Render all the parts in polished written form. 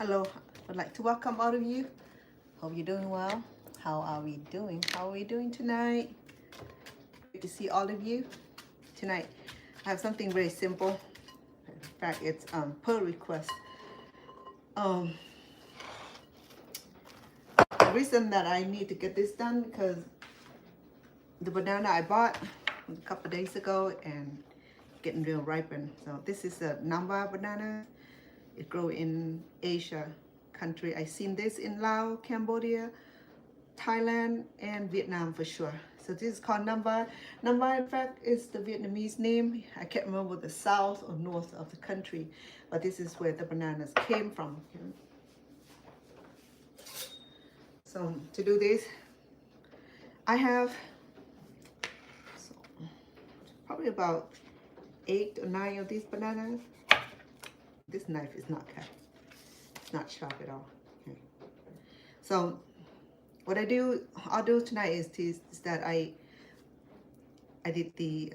Hello, I'd like to welcome all of you. Hope you're doing well. How are we doing? How are we doing tonight? Great to see all of you tonight. I have something very simple. In fact, it's per request. The reason that I need to get this done because the banana I bought a couple days ago and getting real ripened. So this is a Namba banana. It grows in Asia country. I seen this in Laos, Cambodia, Thailand, and Vietnam for sure. So this is called Namba. Namba, in fact, is the Vietnamese name. I can't remember the south or north of the country, but this is where the bananas came from. So to do this, I have probably about 8 or 9 of these bananas. This knife is not cut. It's not sharp at all. Okay. So what I'll do tonight is that I did the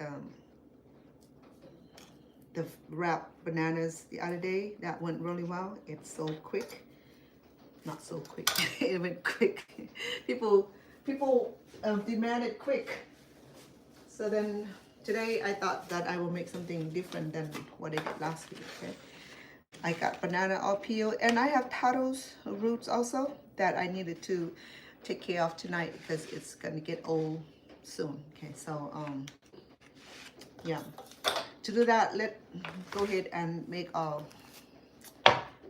wrap bananas the other day. That went really well. It's so quick. Not so quick. It went quick. People demand it quick. So then today I thought that I will make something different than what I did last week. Okay. I got banana all peeled, and I have taro's roots also that I needed to take care of tonight because it's gonna get old soon. Okay, so yeah. To do that, let's go ahead and make our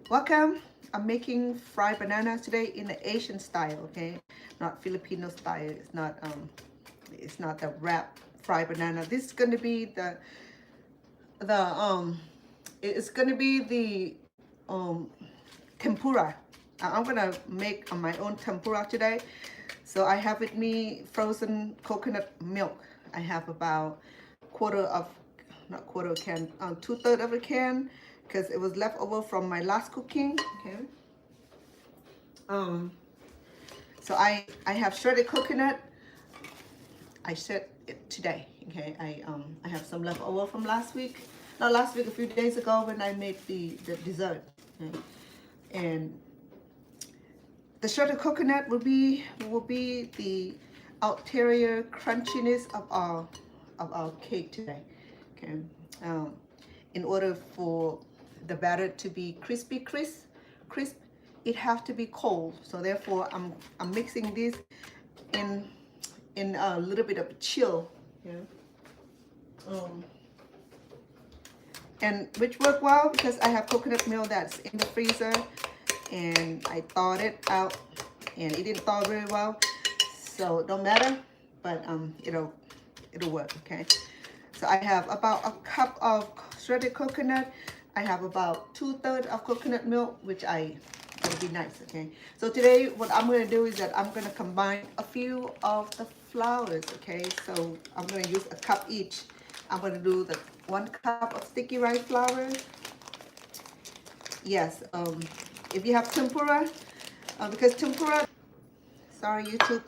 welcome. I'm making fried bananas today in the Asian style, okay? Not Filipino style. It's not the wrap fried banana. This is gonna be it's gonna be the tempura. I'm gonna make my own tempura today. So I have with me frozen coconut milk. I have about not quarter of a can, 2/3 of a can, because it was left over from my last cooking. Okay. So I have shredded coconut. I shred it today. Okay. I have some left over from last week. Not last week, a few days ago when I made the dessert. Okay. And the shredded coconut will be the ulterior crunchiness of our cake today. Okay. In order for the batter to be crisp, it have to be cold. So therefore, I'm mixing this in a little bit of chill. Yeah. And which worked well because I have coconut milk that's in the freezer, and I thawed it out, and it didn't thaw very well, so it don't matter, but it'll work. Okay. So I have about a cup of shredded coconut. I have about 2/3 of coconut milk, which it'll be nice. Okay. So today what I'm going to do is that I'm going to combine a few of the flours. Okay. So I'm going to use a cup each. I'm going to do the 1 cup of sticky rice flour. Yes, if you have tempura, because tempura, sorry YouTube,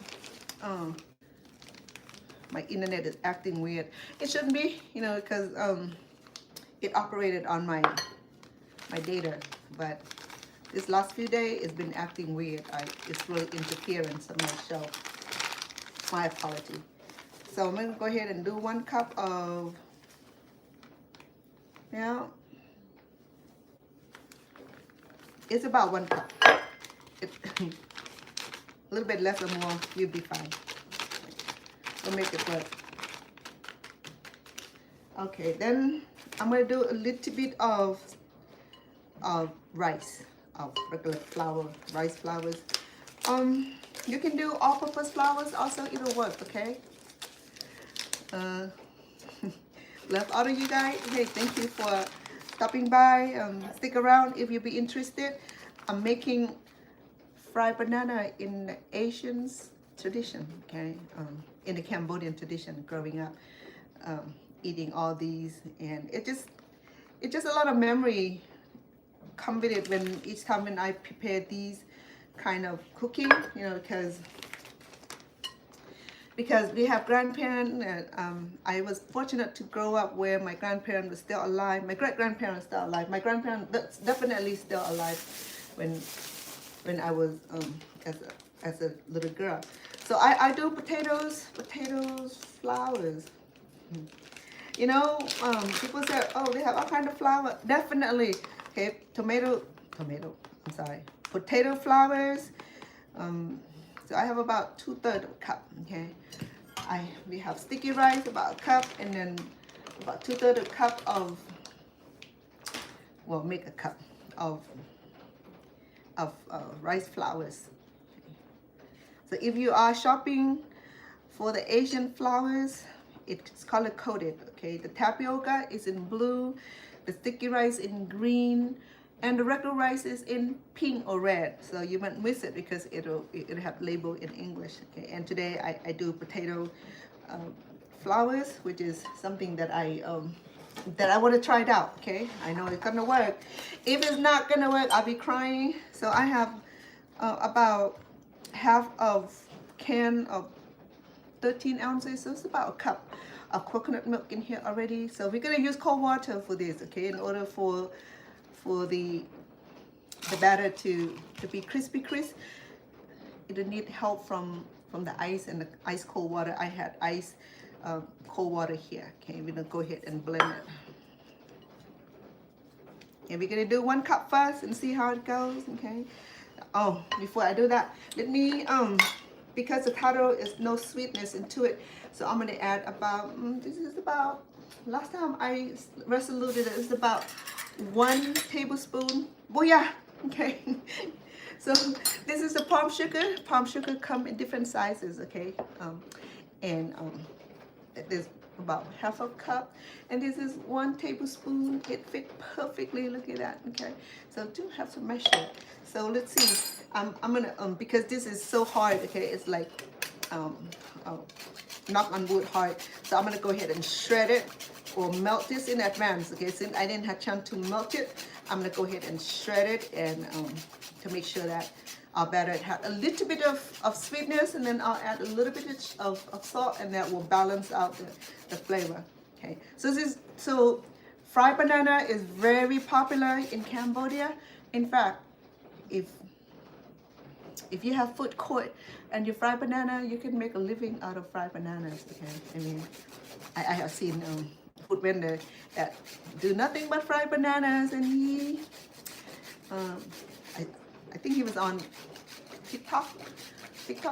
my internet is acting weird. It shouldn't be, because it operated on my data, but this last few days it's been acting weird. It's really interference on my show. My apology. So I'm going to go ahead and do 1 cup of, it's about 1 cup. A little bit less or more, you'll be fine. We'll make it work. Okay, then I'm going to do a little bit of rice, of regular flour, rice flours. You can do all-purpose flours also, it'll work, okay? Love all of you guys. Hey, thank you for stopping by. Stick around if you'll be interested. I'm making fried banana in the Asian tradition, okay? In the Cambodian tradition, growing up, eating all these, and it's just a lot of memory come with it when each time when I prepare these kind of cooking, because we have grandparents. I was fortunate to grow up where my grandparents were still alive. My great-grandparents still alive. My grandparents definitely still alive. when I was as a little girl. So I do potatoes, flowers. You know, people say, oh, they have all kind of flour. Definitely. Okay, I'm sorry, potato flowers. So I have about 2/3 cup. Okay, we have sticky rice, about a cup, and then about 2/3 cup of, well, make a cup of rice flours. So if you are shopping for the Asian flours, it's color coded. Okay, the tapioca is in blue, the sticky rice in green, and the regular rice is in pink or red. So you might miss it because it'll have label in English. Okay, and today I do potato flours, which is something that I want to try it out. Okay, I know it's gonna work. If it's not gonna work, I'll be crying. So I have about half of can of 13 ounces, so it's about a cup of coconut milk in here already. So we're gonna use cold water for this, okay, in order for the batter to be crispy crisp. It'll need help from the ice and the ice cold water. I had ice cold water here. Okay, we're gonna go ahead and blend it. And we're gonna do 1 cup first and see how it goes. Okay. Oh, before I do that, let me because the taro is no sweetness into it, so I'm gonna add about this is about, last time I resoluted it, it's about 1 tablespoon. Booyah! Okay. So this is the palm sugar. Palm sugar come in different sizes. Okay. There's about half a cup, and this is 1 tablespoon. It fit perfectly. Look at that. Okay. So do have to measure. So let's see. I'm gonna because this is so hard. Okay, it's like knock on wood hard. So I'm gonna go ahead and shred it or melt this in advance. Okay, since I didn't have chance to melt it, I'm gonna go ahead and shred it and to make sure that our batter had a little bit of sweetness, and then I'll add a little bit of salt, and that will balance out the flavor. Okay, so fried banana is very popular in Cambodia. In fact, if you have food court and you fry banana, you can make a living out of fried bananas. Okay, I mean, I have seen food vendor that do nothing but fried bananas, and he, I think he was on TikTok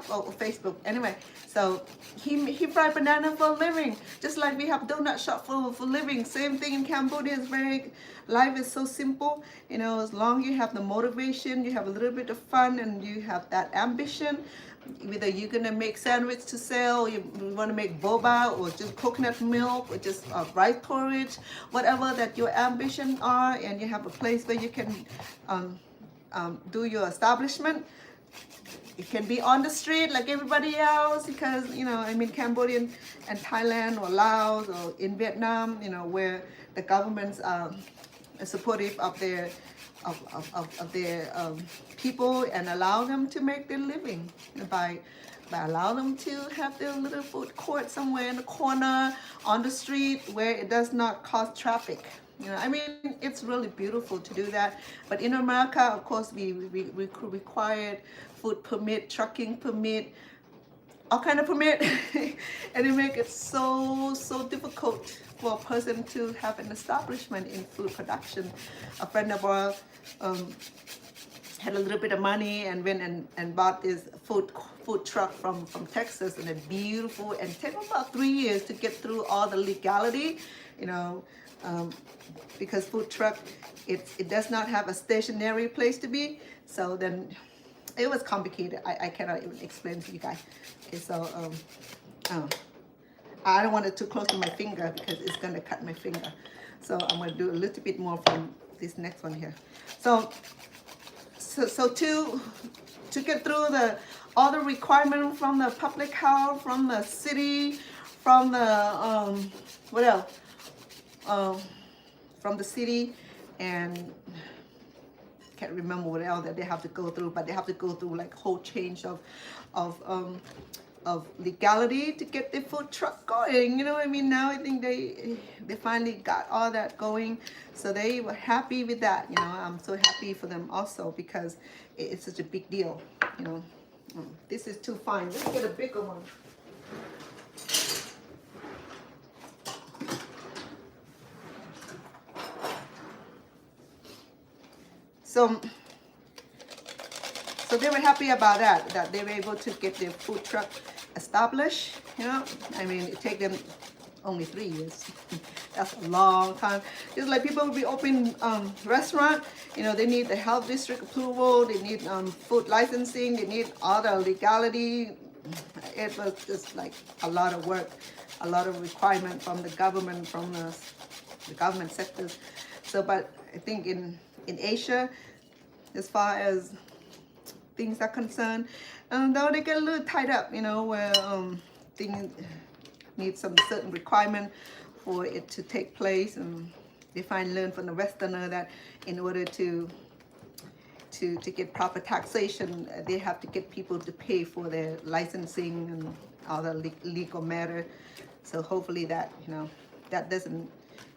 or Facebook. Anyway, so he fried banana for a living, just like we have donut shop for living. Same thing in Cambodia. Is very, life is so simple, you know. As long as you have the motivation, you have a little bit of fun, and you have that ambition. Whether you're gonna make sandwich to sell, you want to make boba, or just coconut milk, or just rice porridge, whatever that your ambition are, and you have a place where you can do your establishment. It can be on the street like everybody else, because, you know, I mean, Cambodia and Thailand or Laos or in Vietnam, you know, where the governments are supportive of their people and allow them to make their living by allow them to have their little food court somewhere in the corner on the street where it does not cause traffic. You know, I mean, it's really beautiful to do that. But in America, of course, we required food permit, trucking permit, all kind of permit, and it make it so difficult for a person to have an establishment in food production. A friend of ours had a little bit of money and went and bought this food truck from Texas, and it's beautiful, and it took about 3 years to get through all the legality, you know. Because food truck, it does not have a stationary place to be, so then it was complicated. I cannot even explain to you guys. Okay, so I don't want it too close to my finger because it's gonna cut my finger. So I'm gonna do a little bit more from this next one here. So to get through all the requirements from the public health, from the city, from the what else? From the city, and can't remember what else that they have to go through, but they have to go through like whole change of legality to get the food truck going. You know what I mean? Now I think they finally got all that going, so they were happy with that. You know, I'm so happy for them also because it's such a big deal. You know, this is too fine. Let's get a bigger one. So they were happy about that they were able to get their food truck established. You know, I mean, it take them only 3 years. That's a long time. Just like people will be opening restaurant, you know, they need the health district approval, they need food licensing, they need all the legality. It was just like a lot of work, a lot of requirement from the government, from the government sectors. So, but I think in Asia, as far as things are concerned, though they get a little tied up, you know, where things need some certain requirement for it to take place, and they learn from the Westerner that in order to get proper taxation, they have to get people to pay for their licensing and all the legal matter. So hopefully that, you know, that doesn't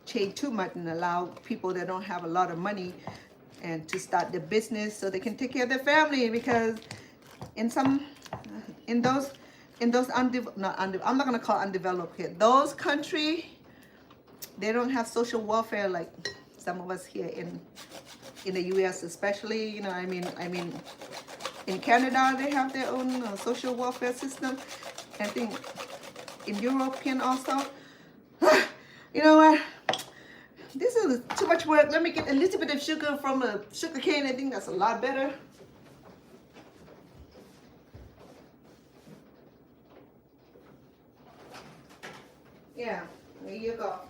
change too much and allow people that don't have a lot of money and to start their business so they can take care of their family, because in those I'm not gonna call undeveloped here, those countries, they don't have social welfare like some of us here in the US especially. You know, I mean in Canada they have their own social welfare system. I think in European also. You know what? This is too much work. Let me get a little bit of sugar from a sugar cane. I think that's a lot better. Yeah, there you go.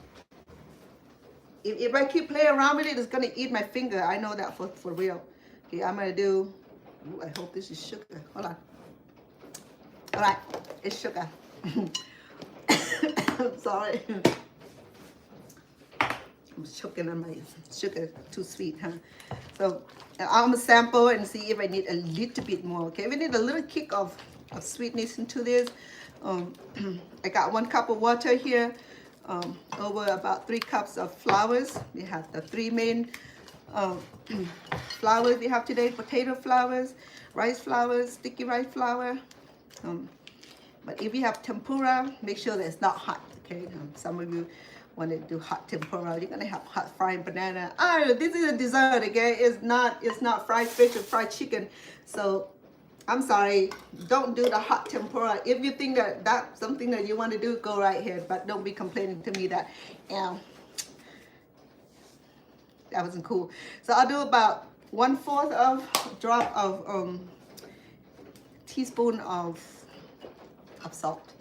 If I keep playing around with it, it's gonna eat my finger. I know that for real. Okay, I'm gonna do. Ooh, I hope this is sugar. Hold on. All right, it's sugar. I'm sorry. I'm choking on my sugar, too sweet, huh? So I'm gonna sample and see if I need a little bit more. Okay, we need a little kick of sweetness into this. I got 1 cup of water here, over about 3 cups of flours. We have the 3 main flours we have today: potato flours, rice flours, sticky rice flour. But if you have tempura, make sure that it's not hot. Okay, some of you want to do hot tempura, you're gonna have hot frying banana. This is a dessert. Okay, it's not fried fish or fried chicken. So I'm sorry, don't do the hot tempura. If you think that that's something that you want to do, go right ahead, but don't be complaining to me that that wasn't cool. So I'll do about 1/4 of drop of teaspoon of salt,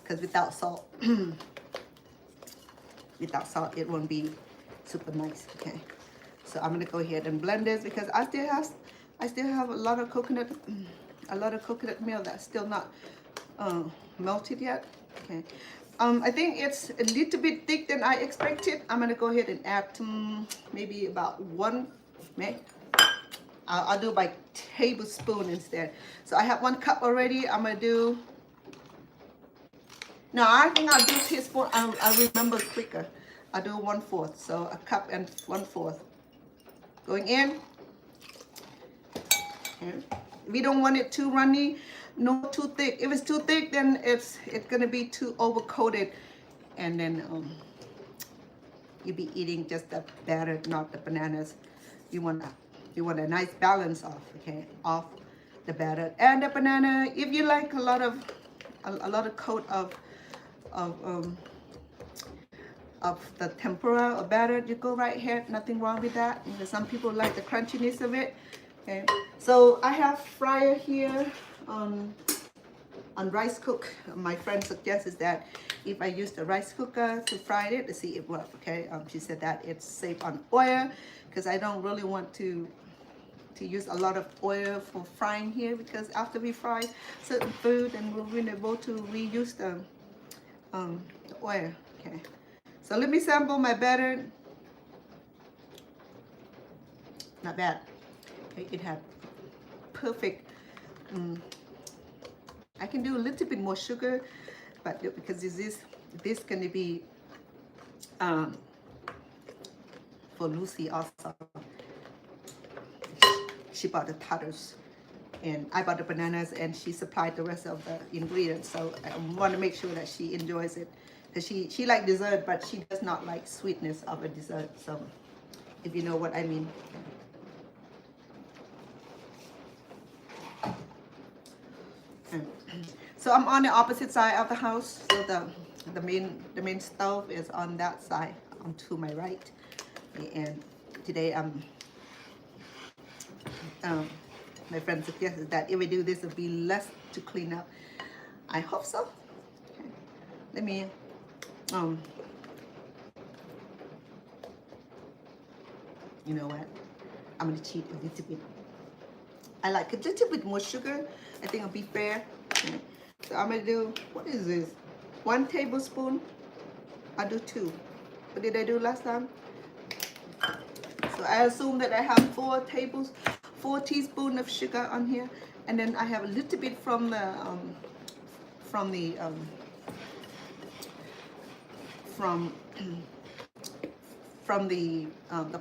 because without salt it won't be super nice. Okay, so I'm gonna go ahead and blend this because I still have a lot of coconut milk that's still not melted yet. Okay, I think it's a little bit thick than I expected. I'm gonna go ahead and add maybe about 1. I'll do by tablespoon instead. So I have 1 cup already. I'm gonna do. No, I think I'll do teaspoon. I'll remember quicker. I'll do 1/4. So a cup and 1/4 going in. Okay. We don't want it too runny, no too thick. If it's too thick, then it's gonna be too overcoated, and then you'll be eating just the batter, not the bananas. You want a nice balance of the batter and the banana. If you like a lot of coat of the tempura or batter, you go right ahead. Nothing wrong with that. You know, some people like the crunchiness of it. Okay, so I have fryer here on rice cook. My friend suggested that if I use the rice cooker to fry it, to see it work. Okay, she said that it's safe on oil, because I don't really want to use a lot of oil for frying here, because after we fry certain food, and we'll be able to reuse the oil. Okay, so let me sample my batter. Not bad. Okay, it had perfect I can do a little bit more sugar, but because this gonna be for Lucy also. She bought the tatters, and I bought the bananas, and she supplied the rest of the ingredients. So I want to make sure that she enjoys it, because she likes dessert, but she does not like sweetness of a dessert. So if you know what I mean. So I'm on the opposite side of the house. So the main stove is on that side, on to my right. And today my friend suggested that if we do this, it'll be less to clean up. I hope so. Okay. Let me you know what? I'm gonna cheat a little bit. I like a little bit more sugar. I think it'll be fair. Okay. So I'm gonna do, what is this? 1 tablespoon. I'll do 2. What did I do last time? So I assume that I have 4 teaspoons of sugar on here, and then I have a little bit from the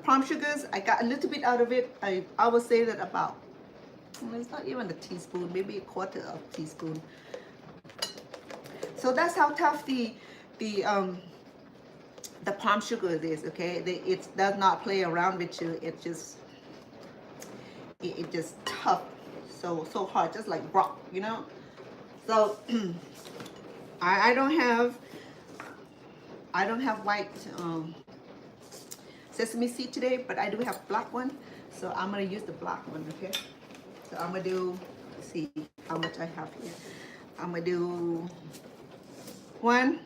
palm sugars. I got a little bit out of it. I would say that about, it's not even a teaspoon, maybe a quarter of a teaspoon. So that's how tough the palm sugar is. Okay, it does not play around with you. It just tough, so hard, just like rock, you know. So I don't have white sesame seed today, but I do have black one, so I'm gonna use the black one. Okay, so I'm gonna do, let's see how much I have here. I'm gonna do 1,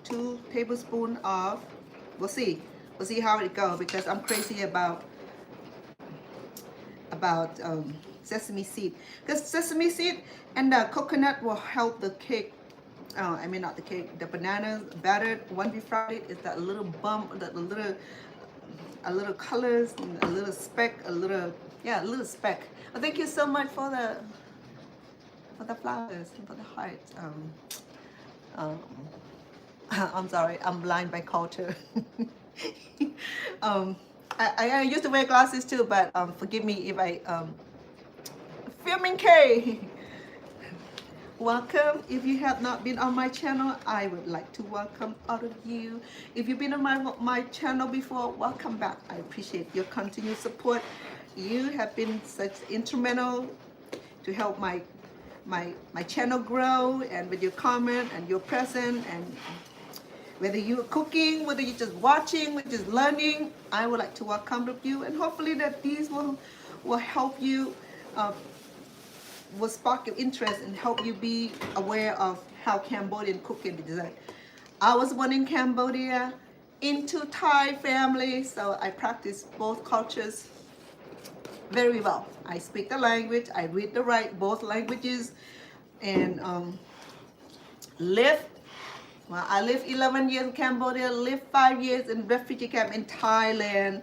2 tablespoons of, we'll see how it goes, because I'm crazy about sesame seed, because sesame seed and the coconut will help the cake. I mean, not the cake, the bananas battered. Once we fried it, it's that little bump, a little colors, a little speck, a little speck. Well, thank you so much for the flowers, for the hearts. I'm sorry, I'm blind by culture. I used to wear glasses too, but forgive me if I filming K. Welcome. If you have not been on my channel, I would like to welcome all of you. If you've been on my channel before, welcome back. I appreciate your continued support. You have been such instrumental to help my channel grow, and with your comment and your presence, and whether you're cooking, whether you're just watching, whether you're just learning, I would like to welcome you, and hopefully that these will help you, will spark your interest and help you be aware of how Cambodian cooking is done. I was born in Cambodia, into Thai family, so I practice both cultures very well. I speak the language, I read the write both languages, and I lived 11 years in Cambodia, lived 5 years in refugee camp in Thailand,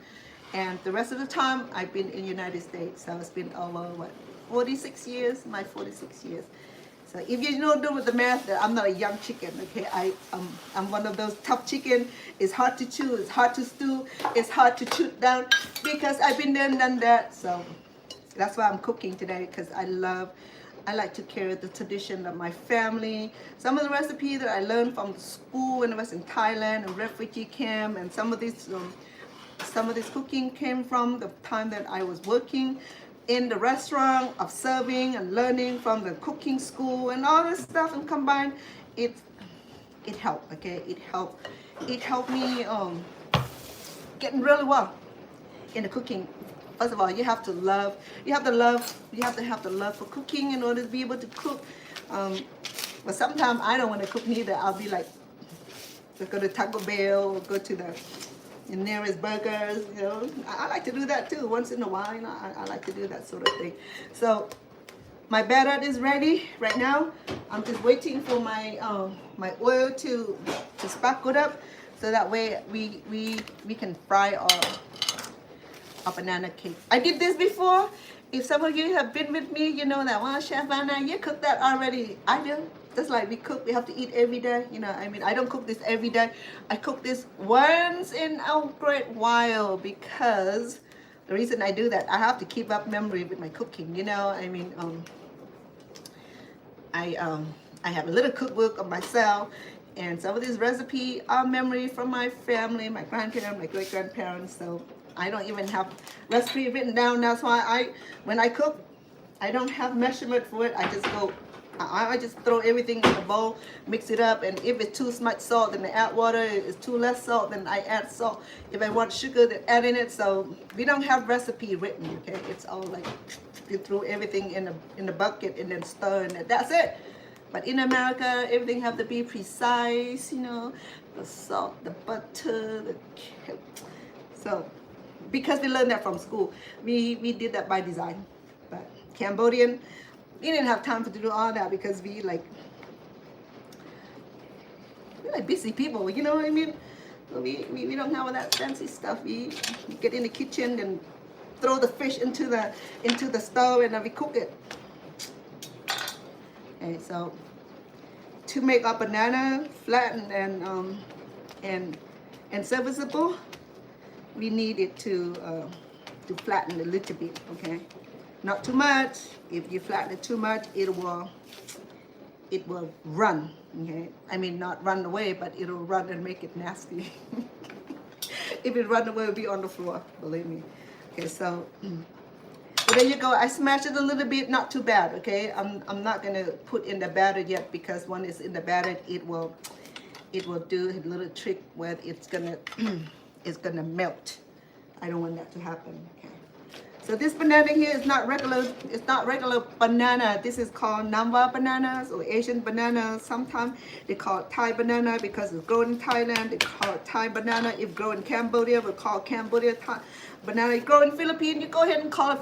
and the rest of the time I've been in the United States. So it's been over 46 years, my 46 years. So if you don't do with the math, I'm not a young chicken, okay? I'm one of those tough chicken. It's hard to chew, it's hard to stew, it's hard to chew down, because I've been there and done that. So that's why I'm cooking today, because I like to carry the tradition of my family. Some of the recipes that I learned from school when I was in Thailand and refugee camp, and some of this cooking came from the time that I was working in the restaurant, of serving and learning from the cooking school and all this stuff, and combined, it helped. Okay, it helped me getting really well in the cooking. First of all, you have to have the love for cooking in order to be able to cook. But sometimes I don't want to cook neither. I'll be like, let's go to Taco Bell, or go to the nearest burgers, you know. I like to do that too, once in a while, you know. I like to do that sort of thing. So my batter is ready right now. I'm just waiting for my my oil to sparkle up, so that way we can fry our banana cake. I did this before. if some of you have been with me, you know that, well, Chef Anna, you cook that already. I do. Just like we cook, we have to eat every day. You know, I mean, I don't cook this every day. I cook this once in a great while because the reason I do that, I have to keep up memory with my cooking. You know, I mean, I have a little cookbook of myself, and some of these recipes are memory from my family, my grandparents, my great grandparents. So I don't even have recipe written down. That's why when I cook, I don't have measurement for it. I just go, I just throw everything in a bowl, mix it up, and if it's too much salt, then I add water. If it's too less salt, then I add salt. If I want sugar, then add in it. So we don't have recipe written, okay? It's all like you throw everything in the bucket and then stir, and that's it. But in America, everything have to be precise, you know, the salt, the butter, so because we learned that from school, we did that by design. But Cambodian, we didn't have time to do all that because we're like busy people, you know what I mean? So we don't have all that fancy stuff. We get in the kitchen and throw the fish into the stove and then we cook it. Okay, so to make our banana flattened and serviceable, we need it to flatten a little bit, okay? Not too much. If you flatten it too much, it will run, okay? I mean, not run away, but it'll run and make it nasty. If it run away, it'll be on the floor, believe me. Okay, so there you go. I smashed it a little bit, not too bad, okay? I'm not gonna put in the batter yet because when it's in the batter, it will do a little trick where it's gonna it's gonna melt. I don't want that to happen. Okay. So this banana here is not regular. It's not regular banana. This is called Namwa bananas or Asian bananas. Sometimes they call it Thai banana because it's grown in Thailand. They call it Thai banana. If grown in Cambodia, we call Cambodia Thai banana. If grown in Philippines, you go ahead and call it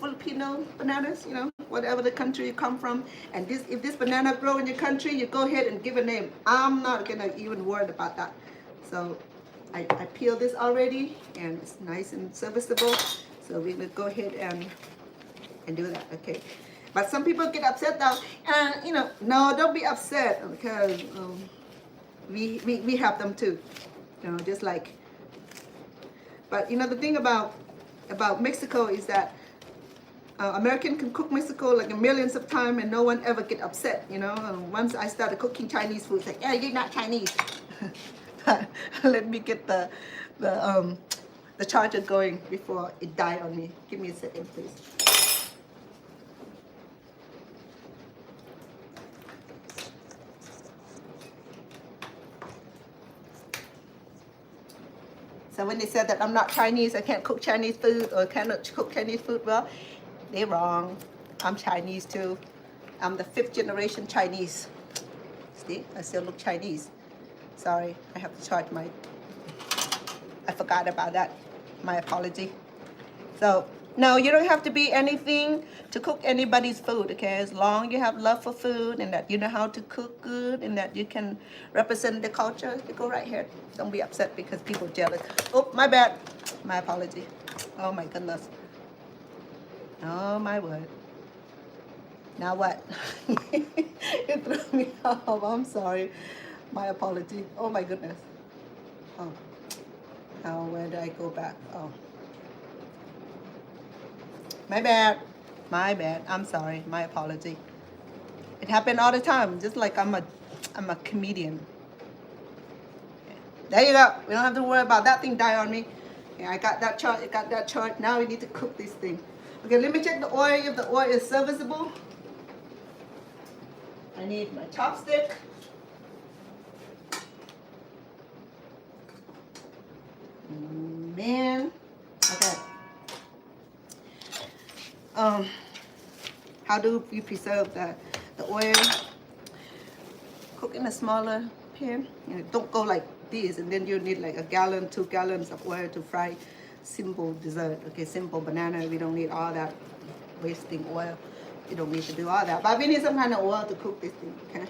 Filipino bananas. You know, whatever the country you come from. And if this banana grow in your country, you go ahead and give a name. I'm not gonna even worry about that. So I peeled this already, and it's nice and serviceable. So we will go ahead and do that, okay? But some people get upset though, and you know, no, don't be upset because we have them too, you know, just like. But you know, the thing about Mexico is that American can cook Mexico like millions of times, and no one ever get upset, you know. Once I started cooking Chinese food, it's like, yeah, you're not Chinese. Let me get the charger going before it died on me. Give me a second, please. So when they said that I'm not Chinese, I can't cook Chinese food or cannot cook Chinese food, well, they're wrong. I'm Chinese too. I'm the 5th generation Chinese. See, I still look Chinese. Sorry, I have to charge I forgot about that. My apology. So, no, you don't have to be anything to cook anybody's food, okay? As long as you have love for food and that you know how to cook good and that you can represent the culture, you go right here. Don't be upset because people are jealous. Oh, my bad. My apology. Oh, my goodness. Oh, my word. Now what? It threw me off. I'm sorry. My apology. Oh, my goodness. Oh. Now, where do I go back? Oh. My bad. My bad. I'm sorry. My apology. It happened all the time. Just like I'm a comedian. Okay. There you go. We don't have to worry about that thing die on me. Okay, I got that chart. I got that chart. Now we need to cook this thing. Okay, let me check the oil. If the oil is serviceable. I need my chopstick. Man. Okay. How do you preserve the oil? Cook in a smaller pan. You know, don't go like this, and then you need like a gallon, 2 gallons of oil to fry simple dessert. Okay, simple banana. We don't need all that wasting oil. You don't need to do all that. But we need some kind of oil to cook this thing. Okay.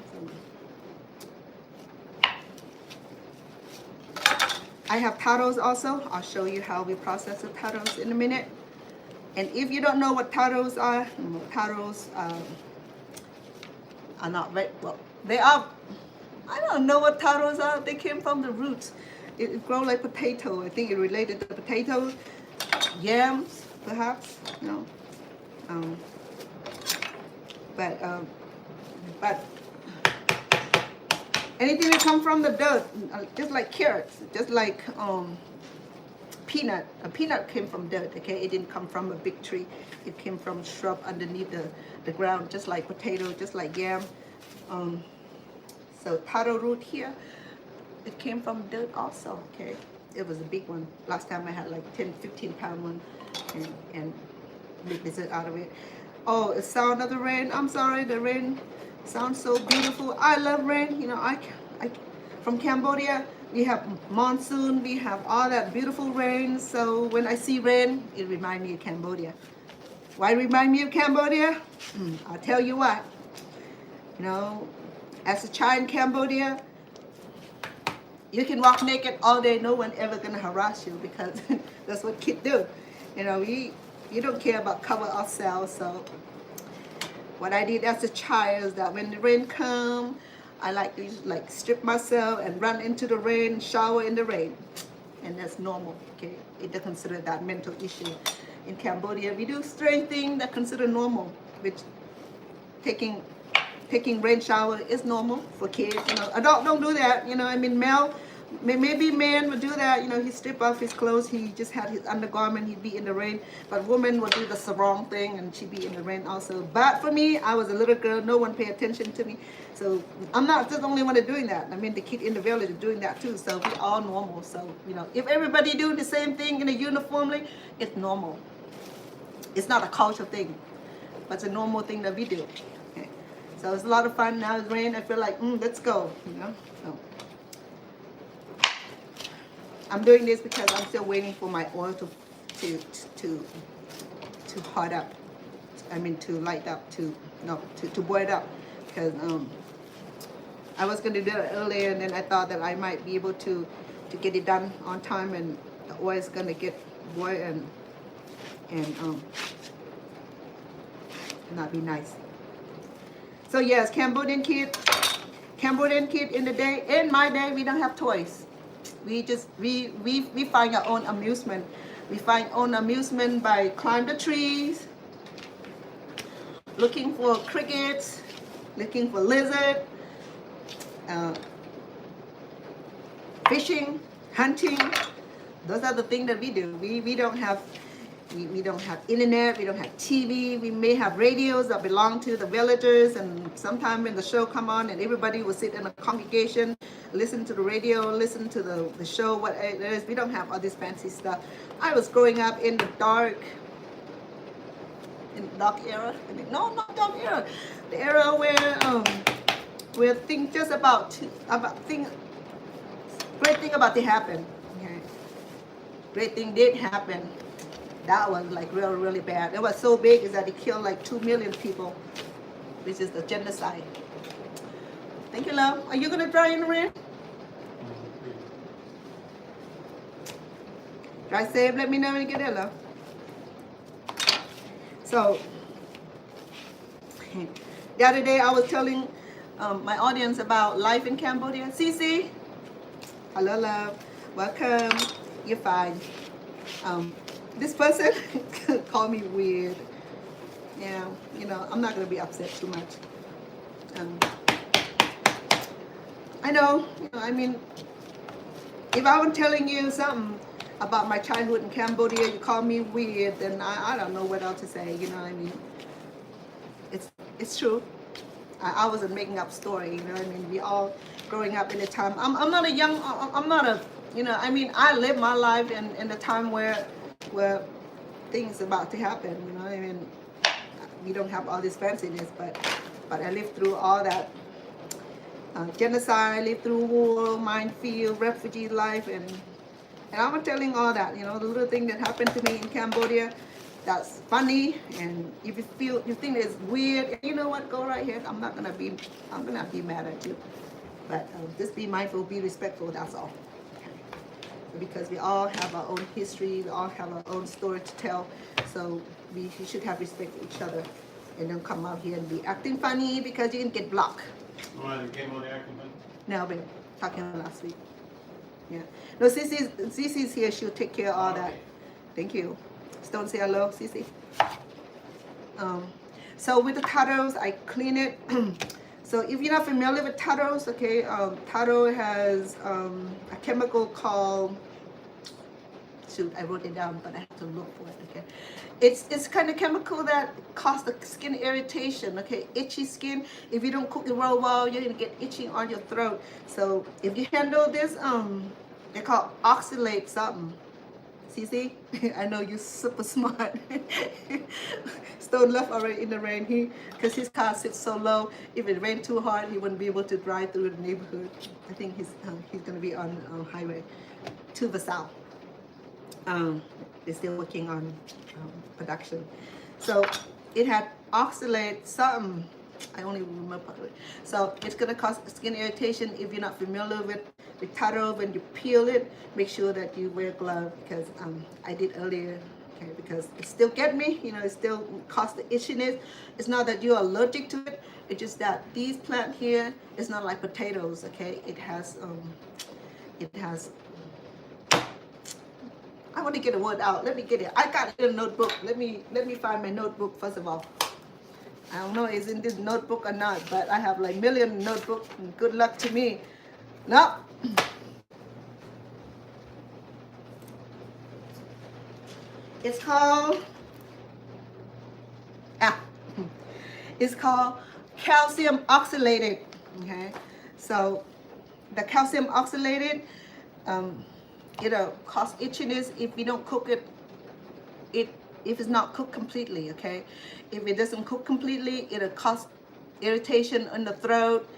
I have taros also. I'll show you how we process the taros in a minute. And if you don't know what taros are, taros are not very well. They are. I don't know what taros are. They came from the roots. It grows like potato. I think it related to potatoes, yams, perhaps. No. Um, but anything that comes from the dirt, just like carrots, just like peanut. A peanut came from dirt. Okay, it didn't come from a big tree. It came from shrub underneath the ground, just like potato, just like yam. So taro root here, it came from dirt also. Okay, it was a big one. Last time I had like 10-15 pound one, and make dessert out of it. Oh, it sound of the rain. I'm sorry, the rain sounds so beautiful. I love rain. You know, I from Cambodia, we have monsoon, we have all that beautiful rain. So when I see rain, it reminds me of Cambodia. Why remind me of Cambodia? I'll tell you what. You know, as a child in Cambodia, you can walk naked all day. No one ever gonna harass you because that's what kids do. You know, you don't care about cover ourselves. So what I did as a child is that when the rain come, I like to like strip myself and run into the rain, shower in the rain, and that's normal. Okay, it doesn't consider that mental issue. In Cambodia, we do strange things that consider normal, which taking rain shower is normal for kids. You know, adult don't do that. You know, I mean, maybe man would do that. You know, he strip off his clothes, he just had his undergarment, he'd be in the rain. But women would do the wrong thing, and she'd be in the rain also. But for me, I was a little girl, no one paid attention to me. So I'm not just the only one that's doing that. I mean, the kid in the village is doing that too. So we all normal. So, you know, if everybody doing the same thing in a uniformly, it's normal. It's not a cultural thing, but it's a normal thing that we do. Okay. So it's a lot of fun. Now it's rain. I feel like, let's go. You know. So I'm doing this because I'm still waiting for my oil to hot up. I mean, to light up. To boil up. Because I was going to do it earlier, and then I thought that I might be able to get it done on time, and the oil is going to get boiled and not be nice. So yes, Cambodian kid in the day, in my day, we don't have toys. We find our own amusement. We find own amusement by climb the trees, looking for crickets, looking for lizard, fishing, hunting. Those are the things that we do. We don't have internet, we don't have TV. We may have radios that belong to the villagers, and sometime when the show come on and everybody will sit in a congregation, listen to the radio, listen to the show, what it is. We don't have all this fancy stuff. I was growing up in the dark era. I mean, no, not dark era. The era where things just great thing about to happen. Okay. Great thing did happen. That was like really, really bad. It was so big is that it killed like 2 million people, which is the genocide. Thank you, love. Are you gonna dry in the rain? Dry safe. Let me know when you get there, love. So the other day I was telling my audience about life in Cambodia. Cece, hello, love. Welcome. You're fine. This person called me weird. Yeah, you know, I'm not gonna be upset too much. I know, I mean, if I were telling you something about my childhood in Cambodia, you call me weird, then I don't know what else to say. You know what I mean? It's true. I wasn't making up story. You know what I mean? We all growing up in a time. I'm not a young. I'm not a. You know, I mean, I lived my life in the time where things about to happen. You know what I mean? We don't have all this fanciness, but I lived through all that genocide. I lived through war, minefield, refugee life, and I'm telling all that. You know, the little thing that happened to me in Cambodia, that's funny. And if you think it's weird, you know what? Go right here. I'm gonna be mad at you. But just be mindful, be respectful. That's all. because we all have our own history, we all have our own story to tell. So we should have respect for each other, and don't come out here and be acting funny because you can get blocked. Why they came on the acting funny? No, babe, talking about last week. Yeah. No, Cece's here. She'll take care of all that. Thank you. Stone, say hello, Cece. So with the taros, I clean it. So if you're not familiar with taros, okay, taro has a chemical called, shoot, I wrote it down, but I have to look for it, okay. It's kind of chemical that causes the skin irritation, okay, itchy skin. If you don't cook it real well, you're gonna get itching on your throat. So if you handle this, they call oxalate something. See? I know you're super smart. Stone left already in the rain. Because his car sits so low, if it rained too hard, he wouldn't be able to drive through the neighborhood. I think he's gonna be on highway to the south. They're still working on production. So it had oxalate something. I only remember part of it. So it's gonna cause skin irritation. If you're not familiar with taro, when you peel it, make sure that you wear gloves, because I did earlier, okay, because it still get me, you know, it still cause the itchiness. It's not that you're allergic to it, it's just that these plant here is not like potatoes, okay. It has I want to get a word out. Let me get it. I got it in a notebook. Let me find my notebook first of all. I don't know it's in this notebook or not, but I have like million notebook. Good luck to me. No. It's called it's called calcium oxalated. Okay, so the calcium oxalated, it'll cause itchiness if you don't cook it. If it's not cooked completely, okay? If it doesn't cook completely, it'll cause irritation in the throat.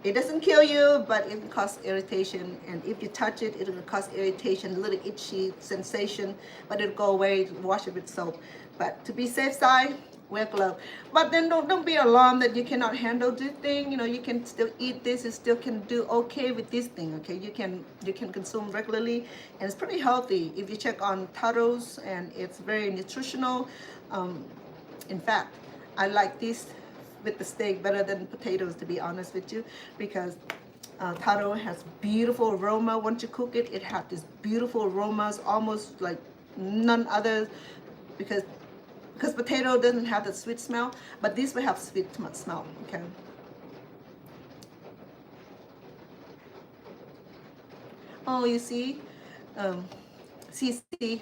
It doesn't kill you, but it can cause irritation. And if you touch it, it'll cause irritation, a little itchy sensation, but it'll go away. Wash it with soap. But to be safe side, wear gloves. But then don't be alarmed that you cannot handle this thing. You know, you can still eat this. You still can do okay with this thing. Okay, you can consume regularly, and it's pretty healthy. If you check on taros, and it's very nutritional. In fact, I like this with the steak better than potatoes, to be honest with you, because taro has beautiful aroma. Once you cook it, it has this beautiful aromas, almost like none other, because potato doesn't have the sweet smell, but this will have sweet smell, okay? Oh, you see, CC,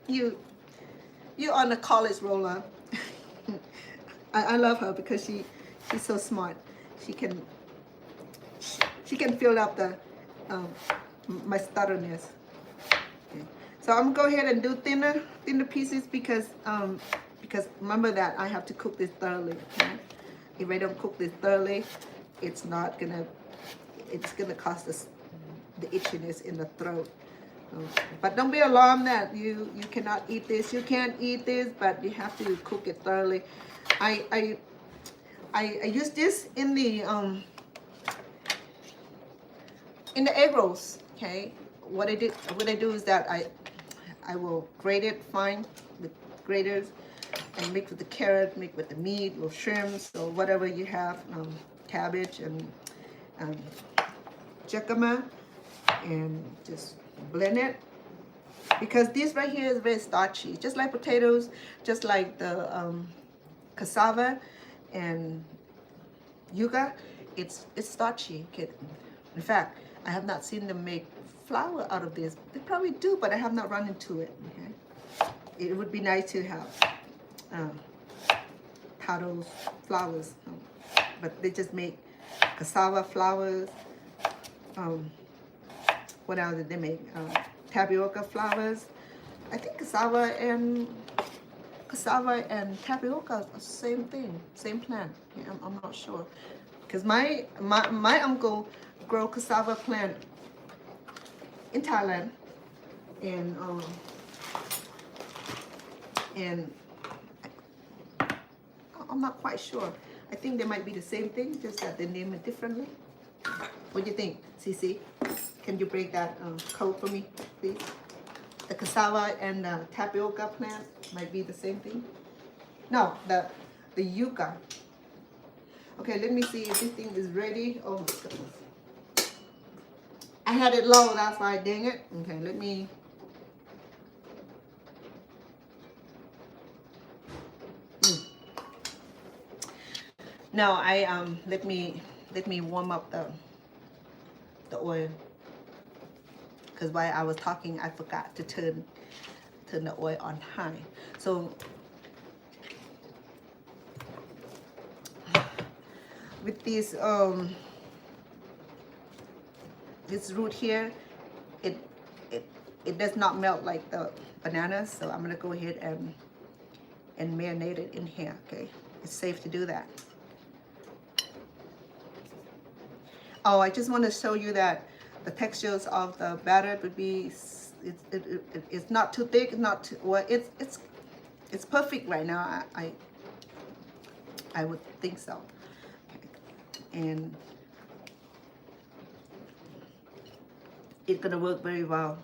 you on the college roller. I love her because she's so smart. She can fill up the my stutterness. Okay. So I'm gonna go ahead and do thinner pieces because remember that I have to cook this thoroughly. Okay? If I don't cook this thoroughly, it's gonna cause the itchiness in the throat. But don't be alarmed that you cannot eat this. You can't eat this, but you have to cook it thoroughly. I use this in the egg rolls. Okay, what I do is that I will grate it fine with graters and mix with the carrot, mix with the meat, or shrimps, or whatever you have, cabbage and jicama, and just blend it. Because this right here is very starchy, just like potatoes, just like the cassava and yuca, it's starchy. Okay. In fact, I have not seen them make flour out of this. They probably do, but I have not run into it. Okay. It would be nice to have taros flours, but they just make cassava flours. What else did they make? Tapioca flours. I think cassava and tapioca are the same thing, same plant. Yeah, I'm not sure, because my uncle grow cassava plant in Thailand, and I'm not quite sure. I think they might be the same thing, just that they name it differently. What do you think, Cece? Can you break that code for me, please? The cassava and the tapioca plant might be the same thing. No, the yucca. Okay, let me see if this thing is ready. Oh my goodness. I had it low, that's why, dang it. Okay, let me. No, let me warm up the oil. Because while I was talking, I forgot to turn the oil on high. So with this root here, it does not melt like the bananas. So I'm gonna go ahead and marinate it in here. Okay, it's safe to do that. Oh, I just want to show you that the textures of the batter would be, it's not too thick, not too, well, it's perfect right now. I would think so. Okay. And it's gonna work very well.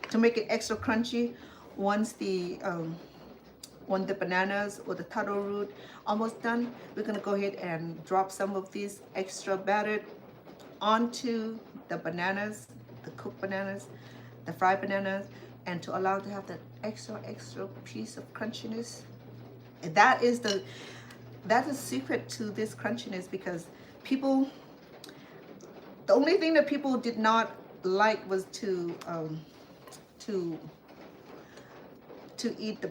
To make it extra crunchy, once the bananas or the taro root almost done, we're gonna go ahead and drop some of these extra batter onto the bananas, the cooked bananas, the fried bananas, and to allow to have that extra piece of crunchiness. And that is the secret to this crunchiness, because the only thing that people did not like was to eat the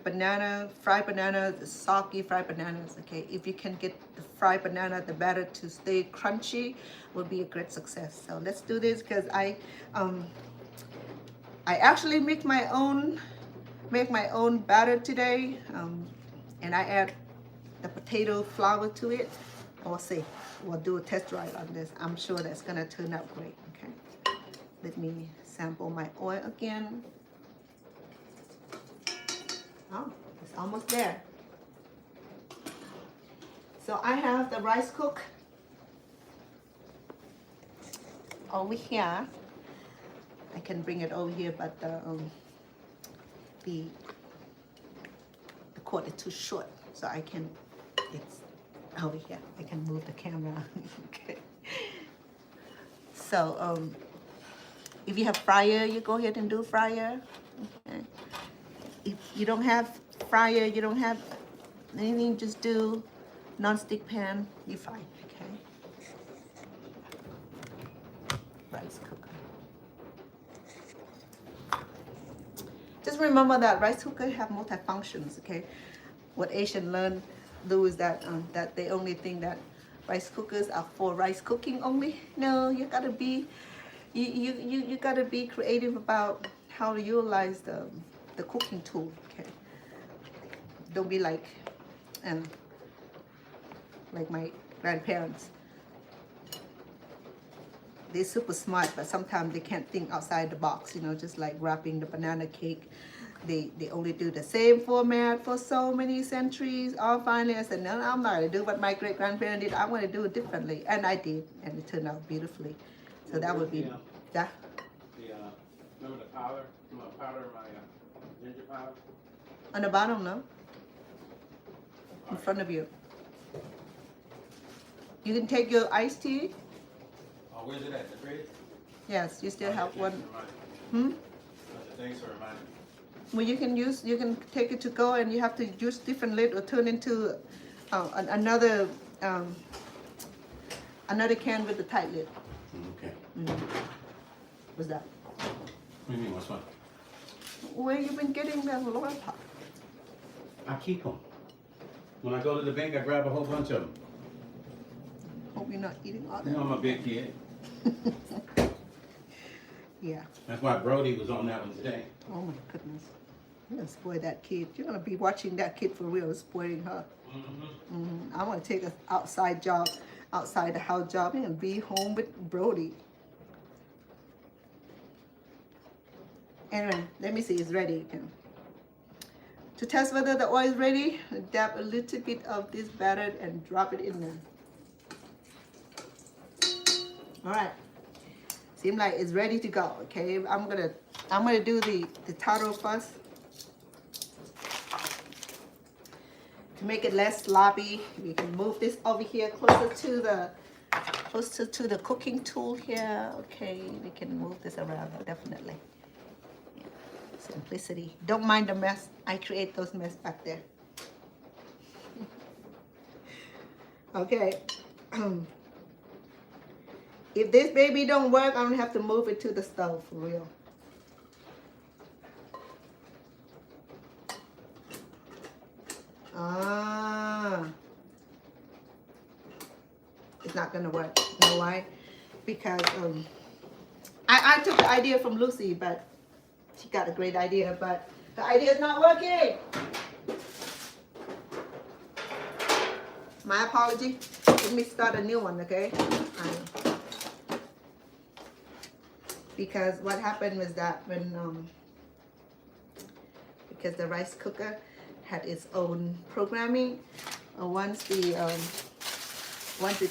fried banana, the soggy fried bananas. Okay, if you can get the fried banana, the batter to stay crunchy, will be a great success. So let's do this, because I actually make my own batter today, and I add the potato flour to it. We'll see. We'll do a test drive on this. I'm sure that's gonna turn out great. Okay, let me sample my oil again. Oh, it's almost there. So I have the rice cook over here. I can bring it over here, but the cord is too short, so it's over here. I can move the camera. Okay. So if you have fryer, you go ahead and do fryer. Okay. If you don't have fryer, you don't have anything, just do non-stick pan, you're fine. Okay. Rice cooker. Just remember that rice cooker have multi-functions. Okay. What Asian do is that they only think that rice cookers are for rice cooking only. No, you gotta be you gotta be creative about how to utilize the cooking tool. Okay, don't be like my grandparents. They're super smart, but sometimes they can't think outside the box. You know, just like wrapping the banana cake. They only do the same format for so many centuries. All finally, I said, no, I'm not gonna do what my great grandparents did. I'm gonna do it differently, and I did, and it turned out beautifully. So that would be that. Remember the powder? My ginger powder? On the bottom, no? In front of you. You can take your iced tea. Oh, where's it at? The fridge? Yes, you still have one. Thanks for reminding me. Well, you can take it to go, and you have to use different lid or turn into another can with the tight lid. Okay. What's that? What do you mean, what's what? Where you been getting that lollipop? I keep them. When I go to the bank, I grab a whole bunch of them. Hope you're not eating all that. You know I'm a big kid. Yeah. That's why Brody was on that one today. Oh my goodness. You're gonna spoil that kid. You're gonna be watching that kid for real, spoiling her. I want to take an outside the house job, and be home with Brody. Anyway, let me see, it's ready. Okay. To test whether the oil is ready, dab a little bit of this batter and drop it in there. All right. seems like it's ready to go. Okay, I'm gonna do the taro first to make it less sloppy. We can move this over here closer to the cooking tool here. Okay, we can move this around definitely. Yeah. Simplicity. Don't mind the mess. I create those mess back there. Okay. If this baby don't work, I don't have to move it to the stove for real. It's not gonna work. You know why? Because I took the idea from Lucy, but she got a great idea, but the idea is not working. My apology. Let me start a new one, okay? Because what happened was that when because the rice cooker had its own programming, once it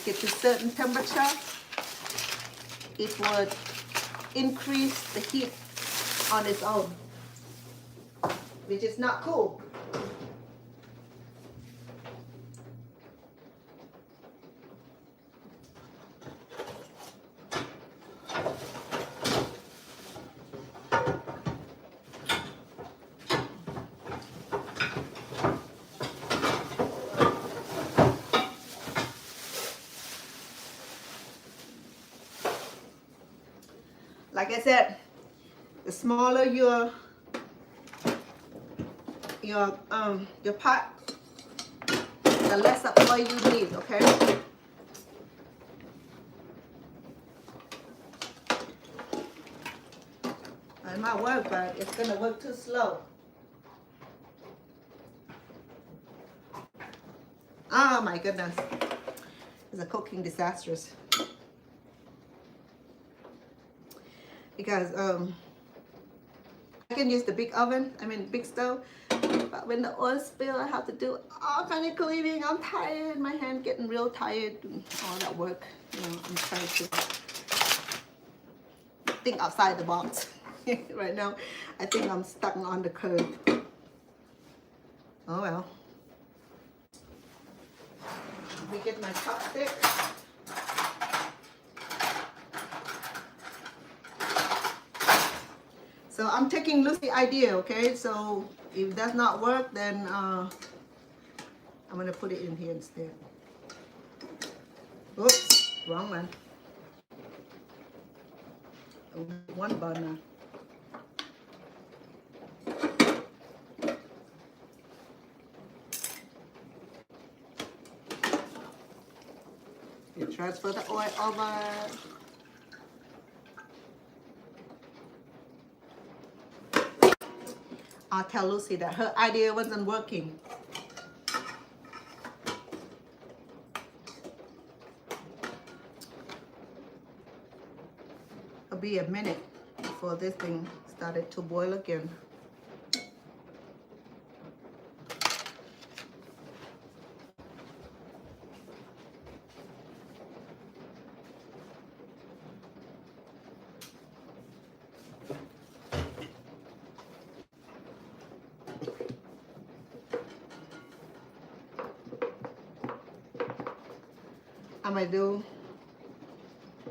gets to certain temperature, it would increase the heat on its own, which is not cool. Like I said, the smaller your pot, the less of oil you need, okay? It might work, but it's gonna work too slow. Oh my goodness. It's a cooking disastrous. Because I can use the big oven, big stove, but when the oil spill, I have to do all kind of cleaning. I'm tired, my hand getting real tired, all that work. You know, I'm trying to think outside the box. Right now, I think I'm stuck on the curve. Oh well. Let me get my chopstick. So I'm taking Lucy's idea, okay? So if it does not work, then I'm gonna put it in here instead. Oops, wrong one. One burner. You transfer the oil over. I'll tell Lucy that her idea wasn't working. It'll be a minute before this thing started to boil again.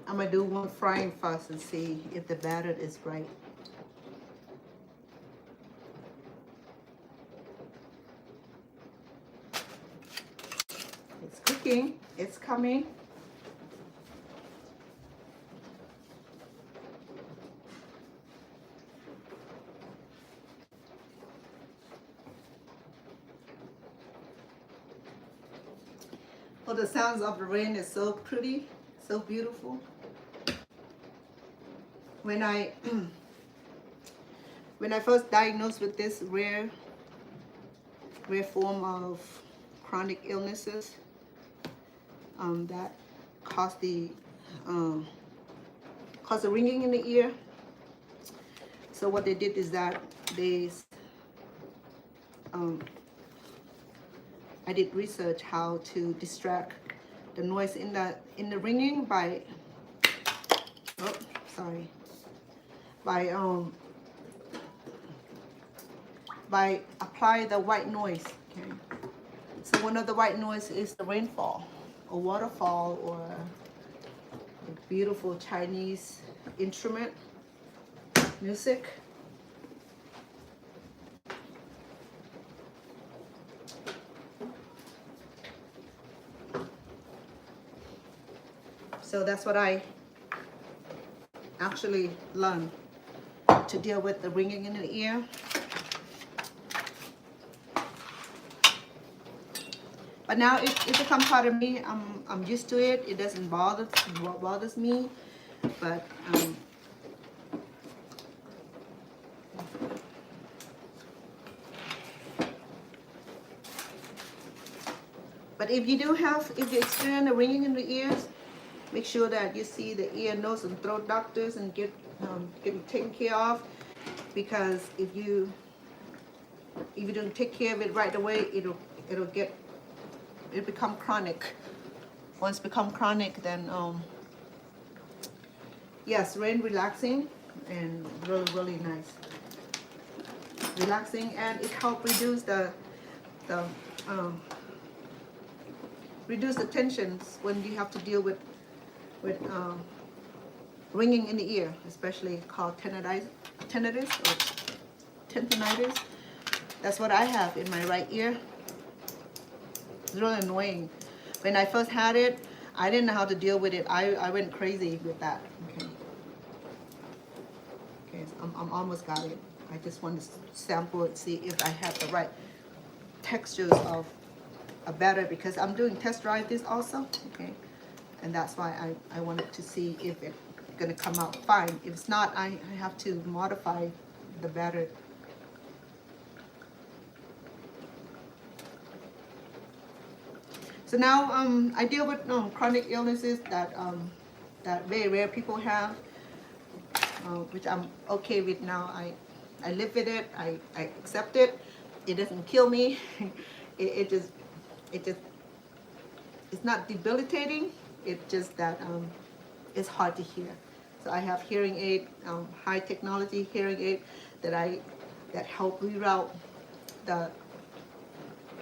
I'm gonna do one frying first and see if the batter is right. It's cooking, it's coming. Oh, the sounds of the rain is so pretty, so beautiful. When I first diagnosed with this rare form of chronic illnesses that caused the ringing in the ear. So what they did is that I did research how to distract the noise in the ringing by sorry, by apply the white noise. Okay, so one of the white noise is the rainfall, or waterfall, or a beautiful Chinese instrument music. So that's what I actually learned, to deal with the ringing in the ear. But now it becomes part of me. I'm used to it. It doesn't bothers me. But if you experience a ringing in the ears, make sure that you see the ear, nose, and throat doctors and get it taken care of. Because if you don't take care of it right away, it'll become chronic. Once become chronic, then yes, rain relaxing and really nice, relaxing, and it helps reduce the tensions when you have to deal with ringing in the ear, especially called tinnitus or tinnitus. That's what I have in my right ear. It's really annoying. When I first had it, I didn't know how to deal with it. I went crazy with that. Okay, so I'm almost got it. I just want to sample it, see if I have the right textures of a batter, because I'm doing test drive this also. Okay, and that's why I wanted to see if it's gonna come out fine. If it's not, I have to modify the batter. So now I deal with chronic illnesses that very rare people have, which I'm okay with now. I live with it. I accept it. It doesn't kill me. it just it's not debilitating. It's just that it's hard to hear. So I have hearing aid, high technology hearing aid that help reroute the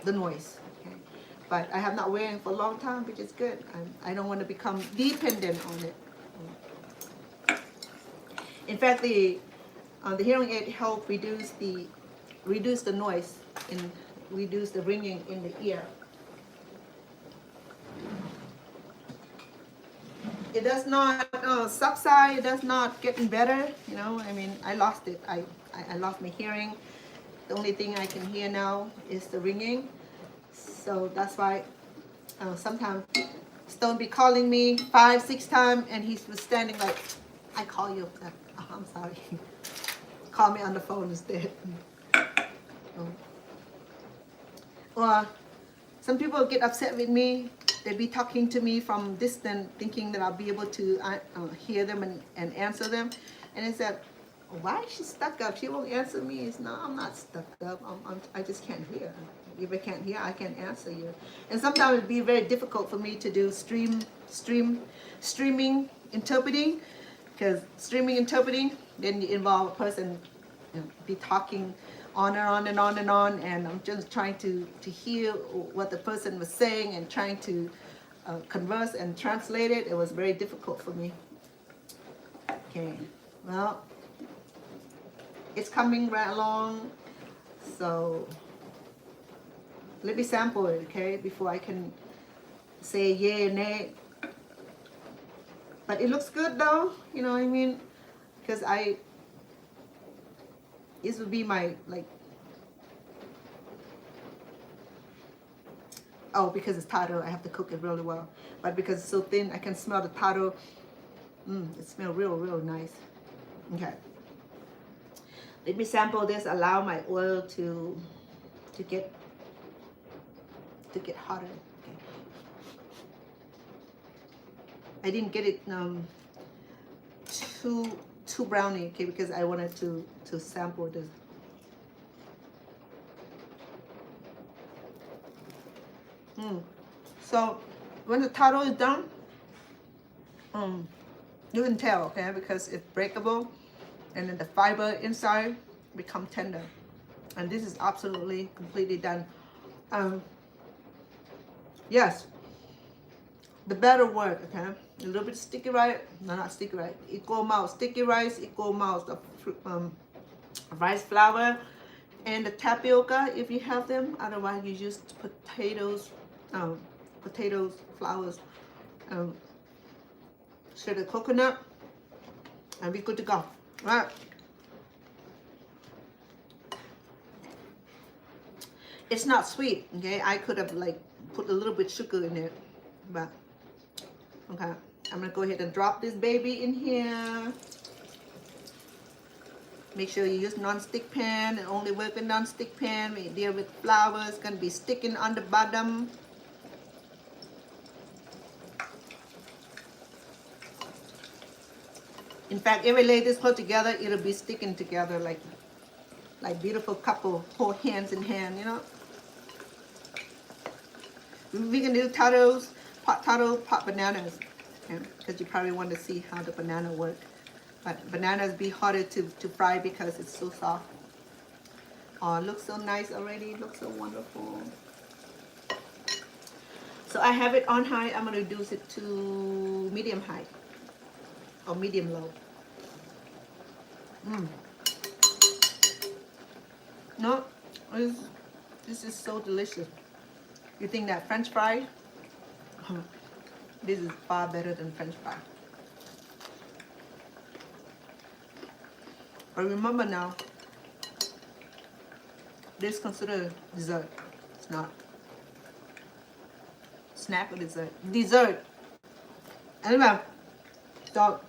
noise. Okay? But I have not wearing it for a long time, which is good. I don't want to become dependent on it. In fact, the hearing aid help reduce the noise and reduce the ringing in the ear. It does not subside. It does not getting better. You know, I mean, I lost it. I lost my hearing. The only thing I can hear now is the ringing. So that's why sometimes Stone be calling me 5-6 times, and he's standing like, I call you. I'm sorry. Call me on the phone instead. Or some people get upset with me. They be talking to me from distance, thinking that I'll be able to hear them and answer them. And they said, why is she stuck up? She won't answer me. It's no, I'm not stuck up. I just can't hear. If I can't hear, I can't answer you. And sometimes it'd be very difficult for me to do streaming interpreting, because streaming interpreting, then you involve a person be talking on and on and on and on, and I'm just trying to hear what the person was saying and trying to converse and translate it. It was very difficult for me. Okay, well, it's coming right along, so let me sample it, okay, before I can say yay or nay. But it looks good though, you know what I mean, because this would be my, like, oh, because it's taro, I have to cook it really well. But because it's so thin, I can smell the taro. It smells real nice. Okay. Let me sample this, allow my oil to get hotter. Okay. I didn't get it too browny, okay, because I wanted to sample this. So when the taro is done, You can tell, okay, because it's breakable, and then the fiber inside become tender. And this is absolutely completely done. Yes, the better work, okay? A little bit sticky rice, no, not sticky rice, equal amount sticky rice, equal amount of rice flour, and the tapioca if you have them. Otherwise, you use potatoes, potatoes, flours, shredded coconut, and be good to go. Right? It's not sweet, okay? I could have like put a little bit sugar in it, but okay. I'm gonna go ahead and drop this baby in here. Make sure you use non-stick pan and only work with non-stick pan. When you deal with flour, it's gonna be sticking on the bottom. In fact, if we lay this whole together, it'll be sticking together like beautiful couple, hold hands in hand, you know. We can do pot bananas, okay? Because you probably want to see how the banana work. But bananas be harder to fry because it's so soft. Oh, it looks so nice already. It looks so wonderful. So I have it on high. I'm going to reduce it to medium high or medium low. No, this is so delicious. You think that French fry? This is far better than French fry. But remember now, this is considered dessert. It's not. Snack or dessert? Dessert. Anyway, so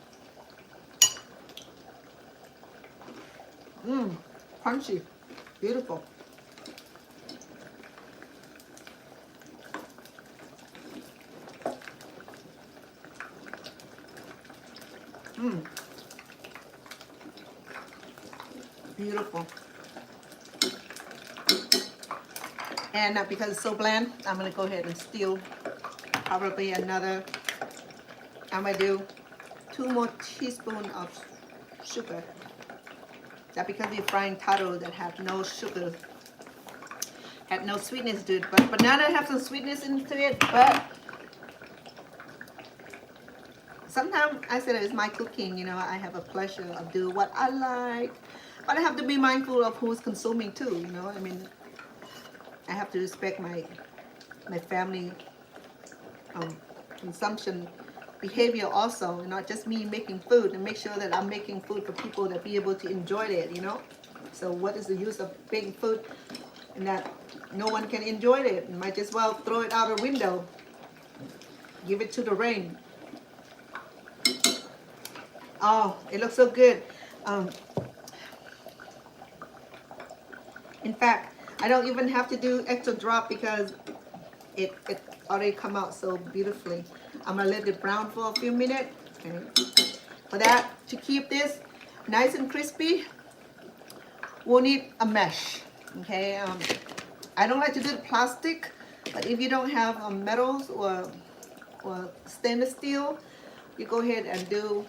crunchy, beautiful. Beautiful. And because it's so bland, I'm gonna go ahead and steal probably another. I'm gonna do 2 more teaspoons of sugar. That's because we're frying taro that have no sugar, had no sweetness to it. But banana have some sweetness into it. But sometimes I said it's my cooking. You know, I have a pleasure of doing what I like. But I have to be mindful of who's consuming too, you know. I mean, I have to respect my family consumption behavior also, not just me making food, and make sure that I'm making food for people that be able to enjoy it, you know. So what is the use of making food and that no one can enjoy it? You might as well throw it out a window, give it to the rain. Oh, it looks so good. In fact, I don't even have to do extra drop because it already come out so beautifully. I'm gonna let it brown for a few minutes. Okay. For that, to keep this nice and crispy, we'll need a mesh. Okay. I don't like to do the plastic, but if you don't have metals or stainless steel, you go ahead and do.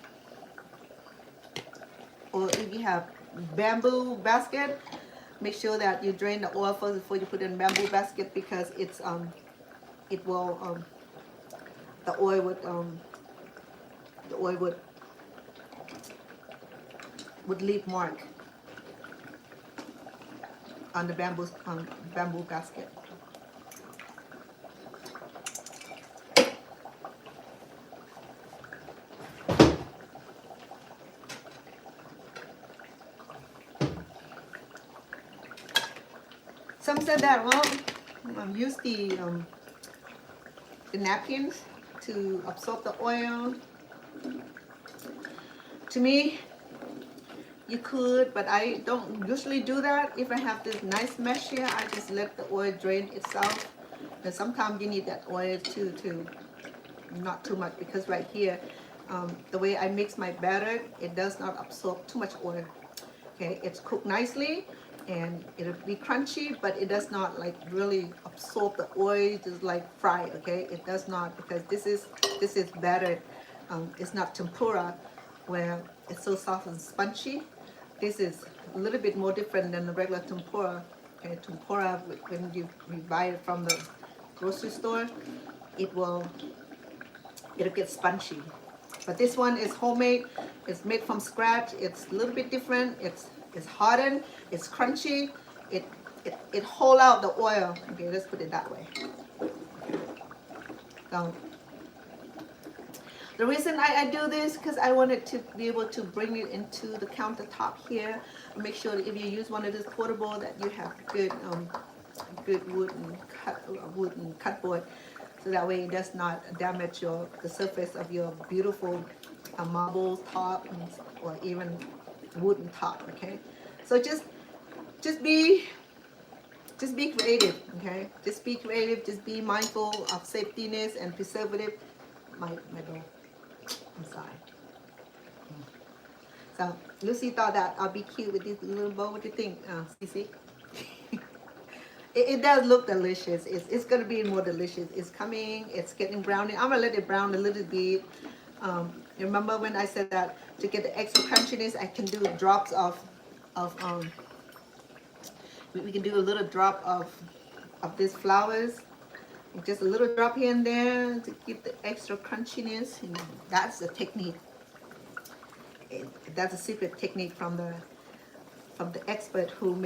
Or if you have bamboo basket, make sure that you drain the oil first before you put it in bamboo basket because it's it will the oil would leave mark on the bamboo basket. Some said that, well, use the napkins to absorb the oil. To me, you could, but I don't usually do that. If I have this nice mesh here, I just let the oil drain itself. And sometimes you need that oil to not too much, because right here, the way I mix my batter, it does not absorb too much oil. Okay, it's cooked nicely and it'll be crunchy, but it does not like really absorb the oil just like fry. Okay, it does not, because this is battered it's not tempura where it's so soft and spongy. This is a little bit more different than the regular tempura. Okay, tempura, when you buy it from the grocery store, it'll get spongy. But this one is homemade. It's made from scratch. It's a little bit different. It's hardened. It's crunchy. It hold out the oil. Okay, let's put it that way. So the reason I do this because I wanted to be able to bring it into the countertop here. Make sure that if you use one of this portable that you have good wooden cutboard, so that way it does not damage the surface of your beautiful marble top or even wooden top. Okay, so just be creative. Okay, just be creative. Just be mindful of safetyness and preservative. My bowl. I'm sorry. So Lucy thought that I'll be cute with this little bowl. What do you think, Cece? It does look delicious. It's gonna be more delicious. It's coming. It's getting browning. I'm gonna let it brown a little bit. Remember when I said that to get the extra crunchiness, I can do drops of we can do a little drop of these flowers. Just a little drop here and there to give the extra crunchiness. And that's the technique. That's a secret technique from the expert who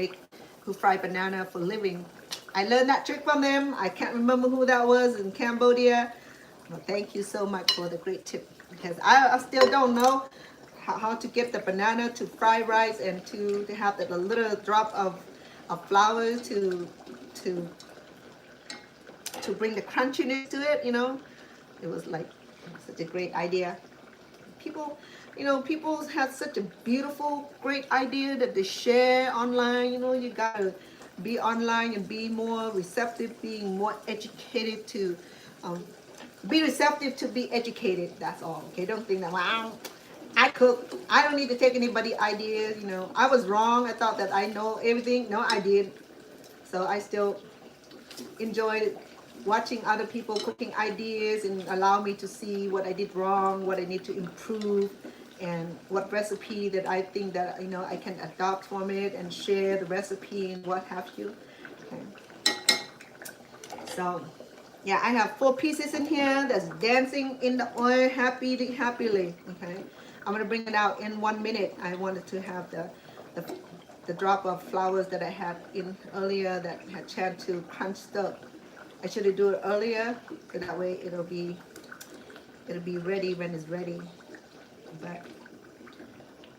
fry banana for living. I learned that trick from them. I can't remember who that was in Cambodia. Well, thank you so much for the great tip, because I still don't know how to get the banana to fry rice and to have that a little drop of flour to bring the crunchiness to it. It was like such a great idea. People have such a beautiful, great idea that they share online. You gotta be online and be more receptive, being more educated to be receptive to be educated. That's all. Okay, don't think that, wow, I cook, I don't need to take anybody ideas. I was wrong. I thought that I know everything. No, I did. So I still enjoyed watching other people cooking ideas and allow me to see what I did wrong, what I need to improve, and what recipe that I think that I can adopt from it and share the recipe and what have you. Okay. So yeah, I have 4 pieces in here that's dancing in the oil happily. Okay, I'm gonna bring it out in 1 minute. I wanted to have the drop of flowers that I had in earlier that had chance to crunch up. I should have do it earlier, so that way it'll be ready when it's ready. But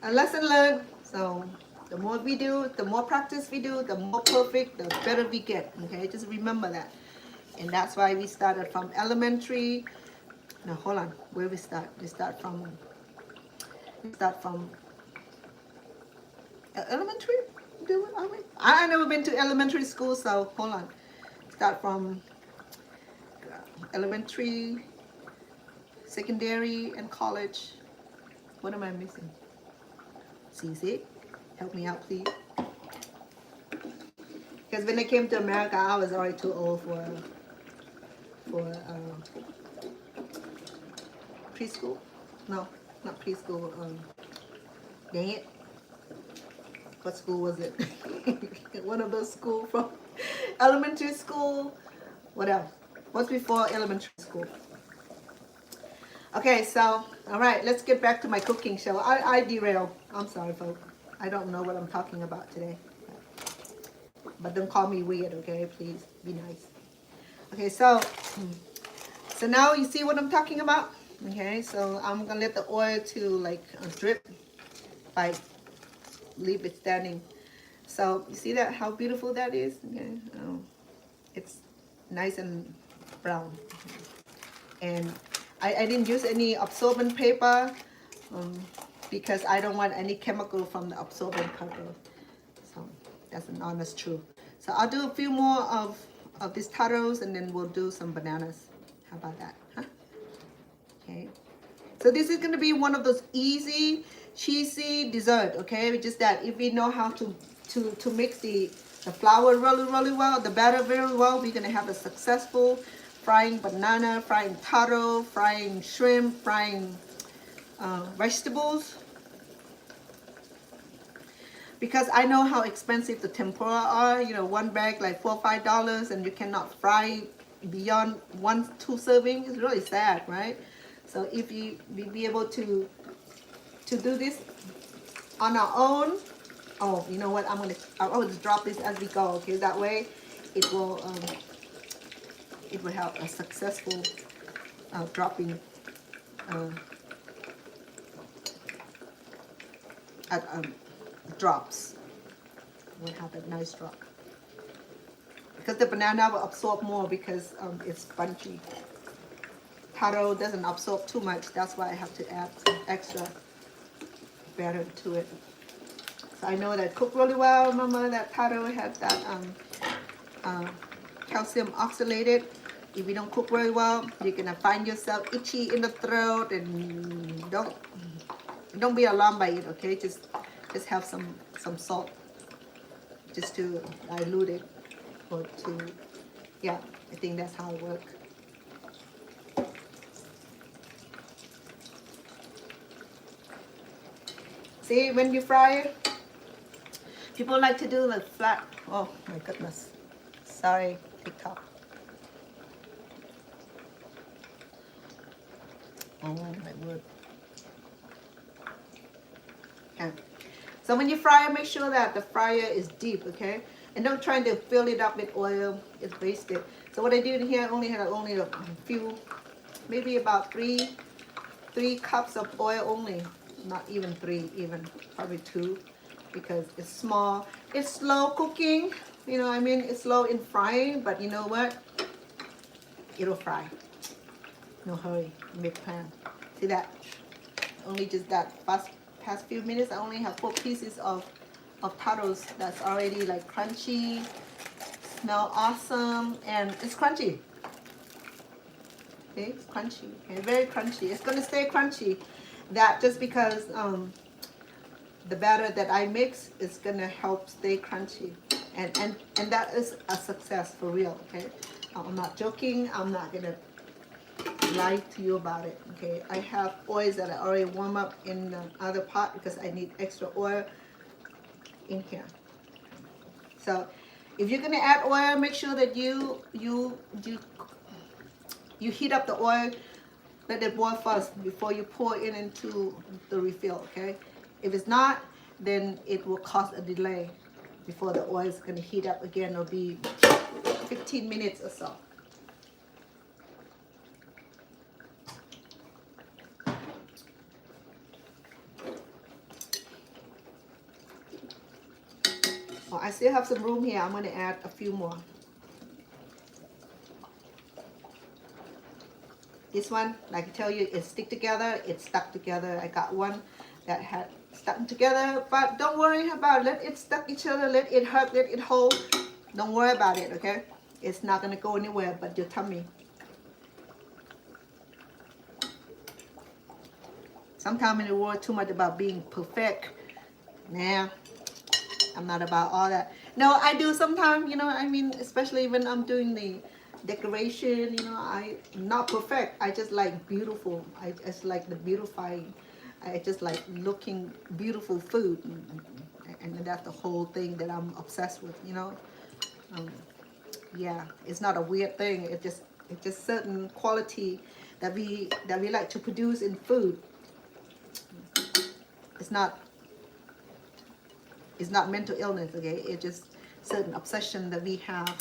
a lesson learned. So the more we do, the more practice we do, the more perfect, the better we get. Okay, just remember that. And that's why we started from elementary. No, hold on. Where we start? We start from elementary. Do it? Are we? I never been to elementary school, so hold on. Start from elementary, secondary, and college. What am I missing? Cece, help me out, please. Because when I came to America, I was already too old for preschool. No, not preschool. Dang it. What school was it? One of those schools from elementary school. What else? What's before elementary school? Okay, so, all right, let's get back to my cooking show. I derail. I'm sorry, folks. I don't know what I'm talking about today. But don't call me weird, okay? Please be nice. Okay, so now you see what I'm talking about? Okay, so I'm going to let the oil to drip by leave it standing. So you see that, how beautiful that is? Okay, it's nice and brown. And I didn't use any absorbent paper because I don't want any chemical from the absorbent paper. So that's an honest truth. So I'll do a few more of these taros and then we'll do some bananas. How about that? Huh? Okay. So this is going to be one of those easy, cheesy dessert. Okay, just that if we know how to mix the flour really well, the batter very well, we're going to have a successful frying banana, frying taro, frying shrimp, frying vegetables, because I know how expensive the tempura are. You know, one bag like $4 or $5, and you cannot fry beyond 1-2 servings. It's really sad, right? So if we be able to do this on our own, oh, you know what? I'll just drop this as we go. Okay, that way it will have a successful dropping at drops. We'll have a nice drop because the banana will absorb more because it's spongy. Taro doesn't absorb too much. That's why I have to add some extra batter to it. So I know that cooked really well, Mama. That taro had that calcium oxalated. If you don't cook very well, you're gonna find yourself itchy in the throat, and don't be alarmed by it. Okay, just have some salt just to dilute it, or to, yeah, I think that's how it works. See, when you fry it, people like to do the flat. Oh my goodness, sorry, TikTok. Oh my word. Okay. So when you fry it, make sure that the fryer is deep, okay? And don't try to fill it up with oil. It's wasted. So what I did here, I only had a few, maybe about three cups of oil only. Not even 3, even probably 2, because it's small. It's slow cooking. You know, I mean, it's slow in frying, but you know what? It'll fry. No hurry, big pan. See that? Only just that past few minutes, I only have 4 pieces of taros that's already like crunchy, smell awesome, and it's crunchy. Okay, it's crunchy. Okay, very crunchy. It's gonna stay crunchy. That just because the batter that I mix is gonna help stay crunchy, and that is a success for real. Okay, I'm not joking. I'm not gonna lie to you about it. Okay, I have oils that I already warm up in the other pot because I need extra oil in here. So if you're gonna add oil, make sure that you heat up the oil, let it boil first before you pour it into the refill. Okay, if it's not, then it will cause a delay before the oil is gonna heat up again. It'll be 15 minutes or so. Oh, I still have some room here. I'm going to add a few more. This one, like I tell you, it stick together. It's stuck together. I got one that had stuck together, but don't worry about it. Let it stuck each other. Let it hurt. Let it hold. Don't worry about it, okay? It's not going to go anywhere but your tummy. Sometimes in the world, too much about being perfect. Nah. I'm not about all that. No, I do sometimes, you know, I mean, especially when I'm doing the decoration, you know, I'm not perfect. I just like beautiful. I just like the beautifying. I just like looking beautiful food. And that's the whole thing that I'm obsessed with, you know. Yeah, it's not a weird thing. It's just certain quality that we like to produce in food. It's not mental illness, okay? It's just certain obsession that we have,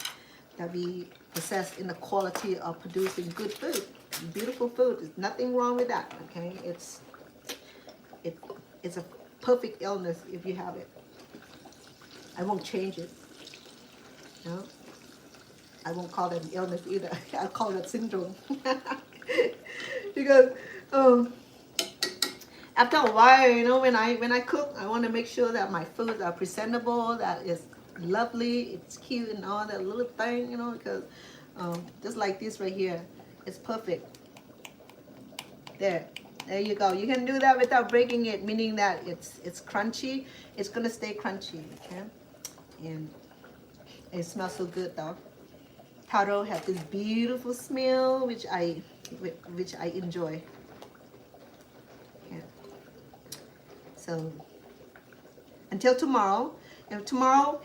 that we possess in the quality of producing good food, beautiful food. There's nothing wrong with that, okay? It's a perfect illness if you have it. I won't change it. No, I won't call it an illness either. I'll call it syndrome. Because after a while, you know, when I cook, I want to make sure that my foods are presentable, that it's lovely, it's cute, and all that little thing, you know, because just like this right here, it's perfect. There you go. You can do that without breaking it, meaning that it's crunchy. It's gonna stay crunchy, okay? And it smells so good though. Taro has this beautiful smell, which I enjoy. Yeah. So until tomorrow, and tomorrow,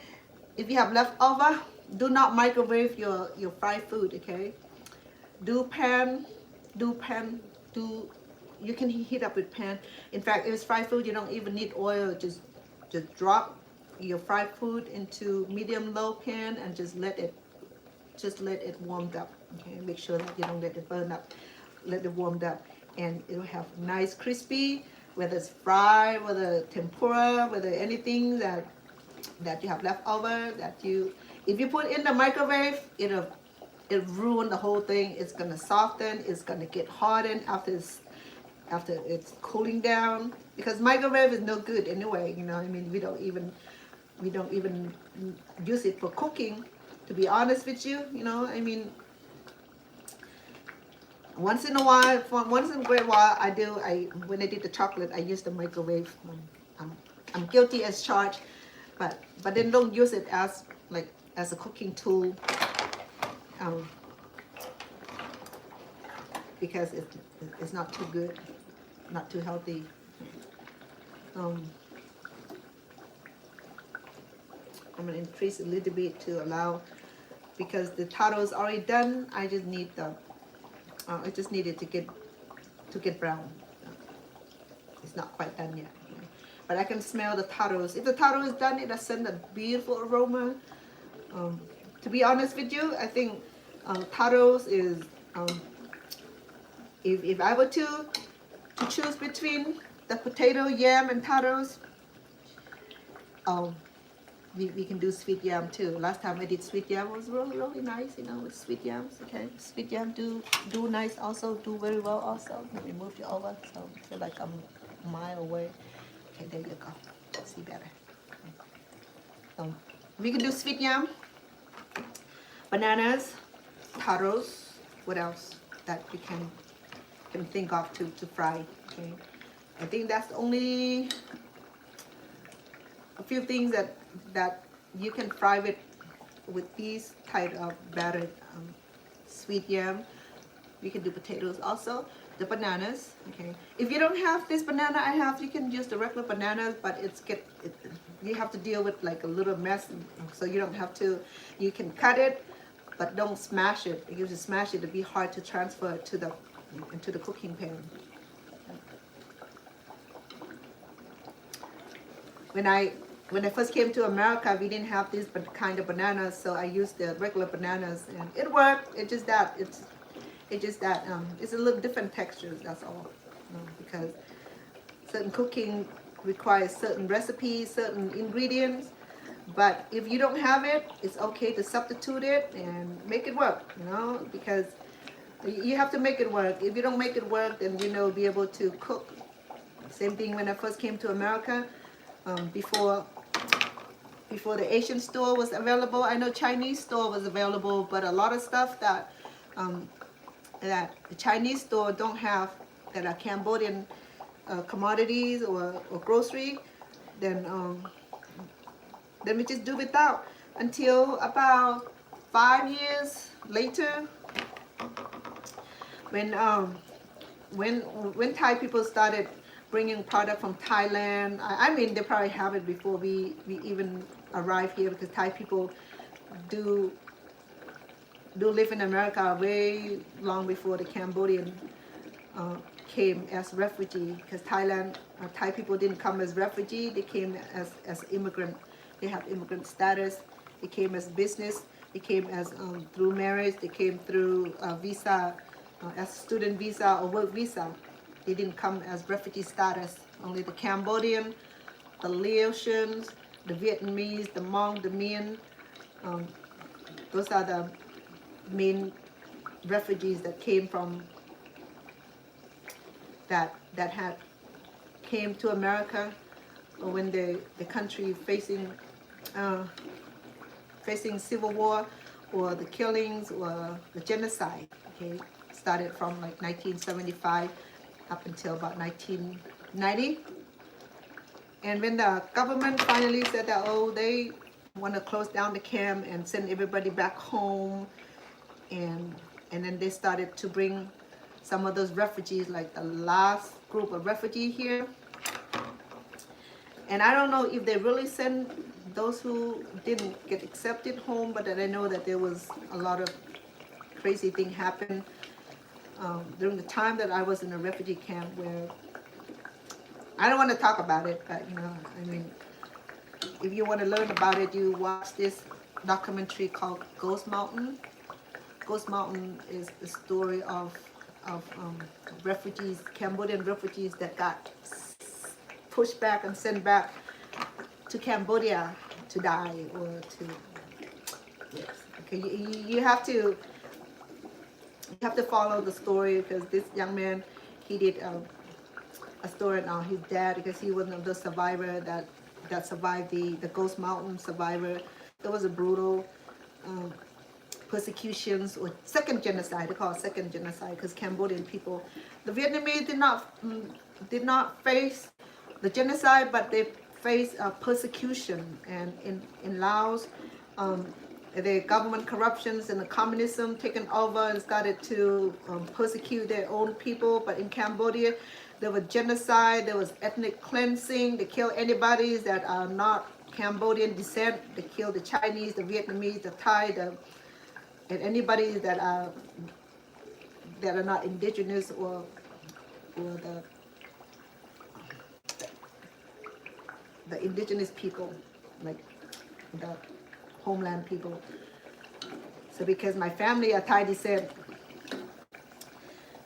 if you have leftover, do not microwave your fried food. Okay, do pan, do pan, do. You can heat up with pan. In fact, if it's fried food, you don't even need oil. Just drop your fried food into medium low pan and just let it warm up. Okay, make sure that you don't let it burn up. Let it warm up, and it'll have nice crispy. Whether it's fried, whether tempura, whether anything that you have left over, if you put in the microwave, it'll ruin the whole thing. It's gonna soften. It's gonna get hardened after it's cooling down, because microwave is no good anyway. You know, I mean, we don't even use it for cooking. To be honest with you, you know, I mean, once in a great while, when I did the chocolate, I used the microwave. I'm guilty as charged, but then don't use it as a cooking tool, because it's not too good, not too healthy. I'm gonna increase a little bit to allow, because the taro is already done. I just need it to get brown. It's not quite done yet, but I can smell the taros. If the taro is done, it'll send a beautiful aroma. To be honest with you, I think taros is, if I were to choose between the potato, yam, and taros, we can do sweet yam too. Last time I did sweet yam, it was really nice, you know, with sweet yams. Okay, sweet yam do nice also, do very well also. Let me move you over, so I feel like I'm a mile away. Okay, there you go. See better. Okay. We can do sweet yam, bananas, taros. What else that you can think of to fry? Okay, I think that's only a few things that you can fry with these type of battered sweet yam. You can do potatoes also. The bananas, okay. If you don't have this banana I have, you can use the regular bananas, but you have to deal with like a little mess, so you don't have to. You can cut it, but don't smash it. If you just smash it, it'd be hard to transfer it into the cooking pan. When I first came to America, we didn't have this kind of bananas, so I used the regular bananas, and it worked. It's just that it's a little different textures. That's all, because certain cooking requires certain recipes, certain ingredients. But if you don't have it, it's okay to substitute it and make it work. You know, because you have to make it work. If you don't make it work, then be able to cook. Same thing when I first came to America. Before the Asian store was available, I know Chinese store was available, but a lot of stuff that the Chinese store don't have, that are Cambodian commodities or grocery, then we just do without until about 5 years later, when Thai people started bringing product from Thailand. I mean, they probably have it before we even arrive here, because Thai people do live in America way long before the Cambodian came as refugee. Because Thai people didn't come as refugee; they came as immigrant. They have immigrant status. They came as business. They came as through marriage. They came through visa, as student visa or work visa. They didn't come as refugee status. Only the Cambodian, the Laotians, the Vietnamese, the Hmong, the Mien. Those are the main refugees that came from that came to America when the country facing civil war, or the killings, or the genocide. Okay, started from like 1975. Up until about 1990, and when the government finally said that, they want to close down the camp and send everybody back home, and then they started to bring some of those refugees, like the last group of refugees here. And I don't know if they really send those who didn't get accepted home, but then I know that there was a lot of crazy thing happened during the time that I was in a refugee camp where I don't want to talk about it, but you know, I mean, if you want to learn about it, you watch this documentary called Ghost Mountain. Ghost Mountain is the story of refugees, Cambodian refugees that got pushed back and sent back to Cambodia to die or to, yes. Okay, you have to follow the story because this young man, he did a story on his dad because he was one of the survivor that survived the Ghost Mountain survivor. It was a brutal persecutions or second genocide. They call it second genocide because Cambodian people, the Vietnamese did not face the genocide, but they faced persecution. And in Laos, the government corruptions and the communism taken over and started to persecute their own people. But in Cambodia, there was genocide, there was ethnic cleansing. They kill anybody that are not Cambodian descent. They kill the Chinese, the Vietnamese, the Thai, and anybody that are not indigenous or the indigenous people, like the homeland people. So because my family are Thai descent,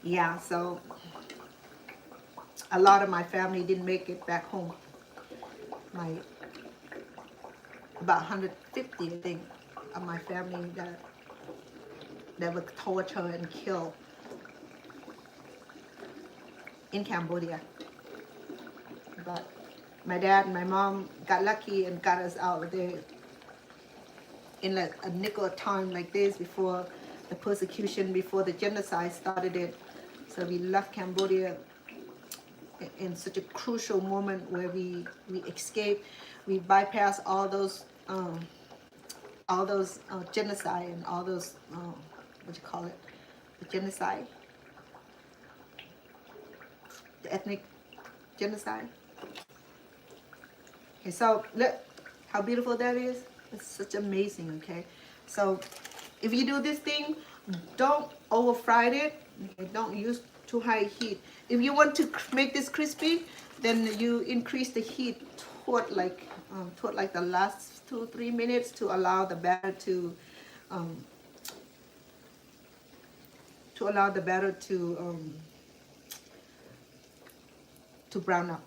yeah, so a lot of my family didn't make it back home. About 150, I think, of my family that were tortured and killed in Cambodia. But my dad and my mom got lucky and got us out of there in a nickel of time like this before the persecution, before the genocide started it. So we left Cambodia in such a crucial moment where we escaped. We bypassed all those genocide and all those what do you call it? The genocide, the ethnic genocide. Okay, so look how beautiful that is. It's such amazing. Okay, so if you do this thing, don't over fry it. Okay? Don't use too high heat. If you want to make this crispy, then you increase the heat toward like the last 2-3 minutes to allow the batter to brown up,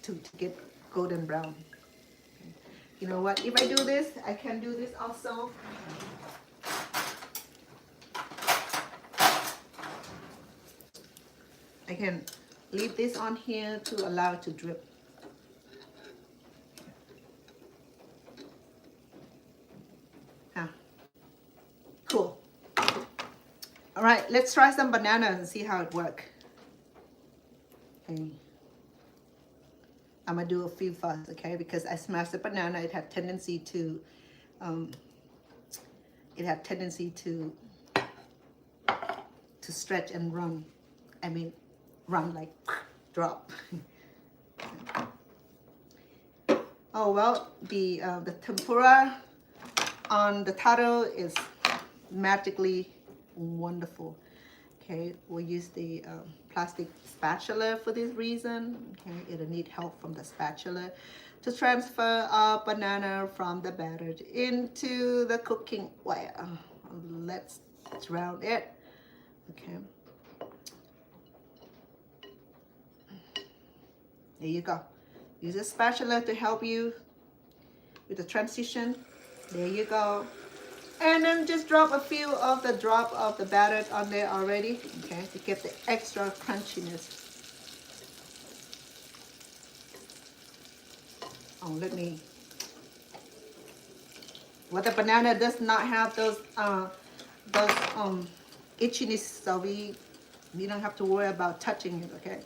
to get golden brown. Okay. You know what? If I do this, I can do this also. I can leave this on here to allow it to drip. Huh. Cool. All right, let's try some bananas and see how it works. Okay. I'm gonna do a few first, okay? Because I smashed the banana, it had tendency to stretch and run. I mean, run like drop. Oh well, the tempura on the taro is magically wonderful. Okay, we'll use the plastic spatula for this reason. Okay, it'll need help from the spatula to transfer our banana from the batter into the cooking oil. Let's drown it. Okay. There you go. Use a spatula to help you with the transition. There you go. And then just drop a few of the drop of the batter on there already, okay, to get the extra crunchiness. Oh, well, the banana does not have those itchiness, so we don't have to worry about touching it, okay?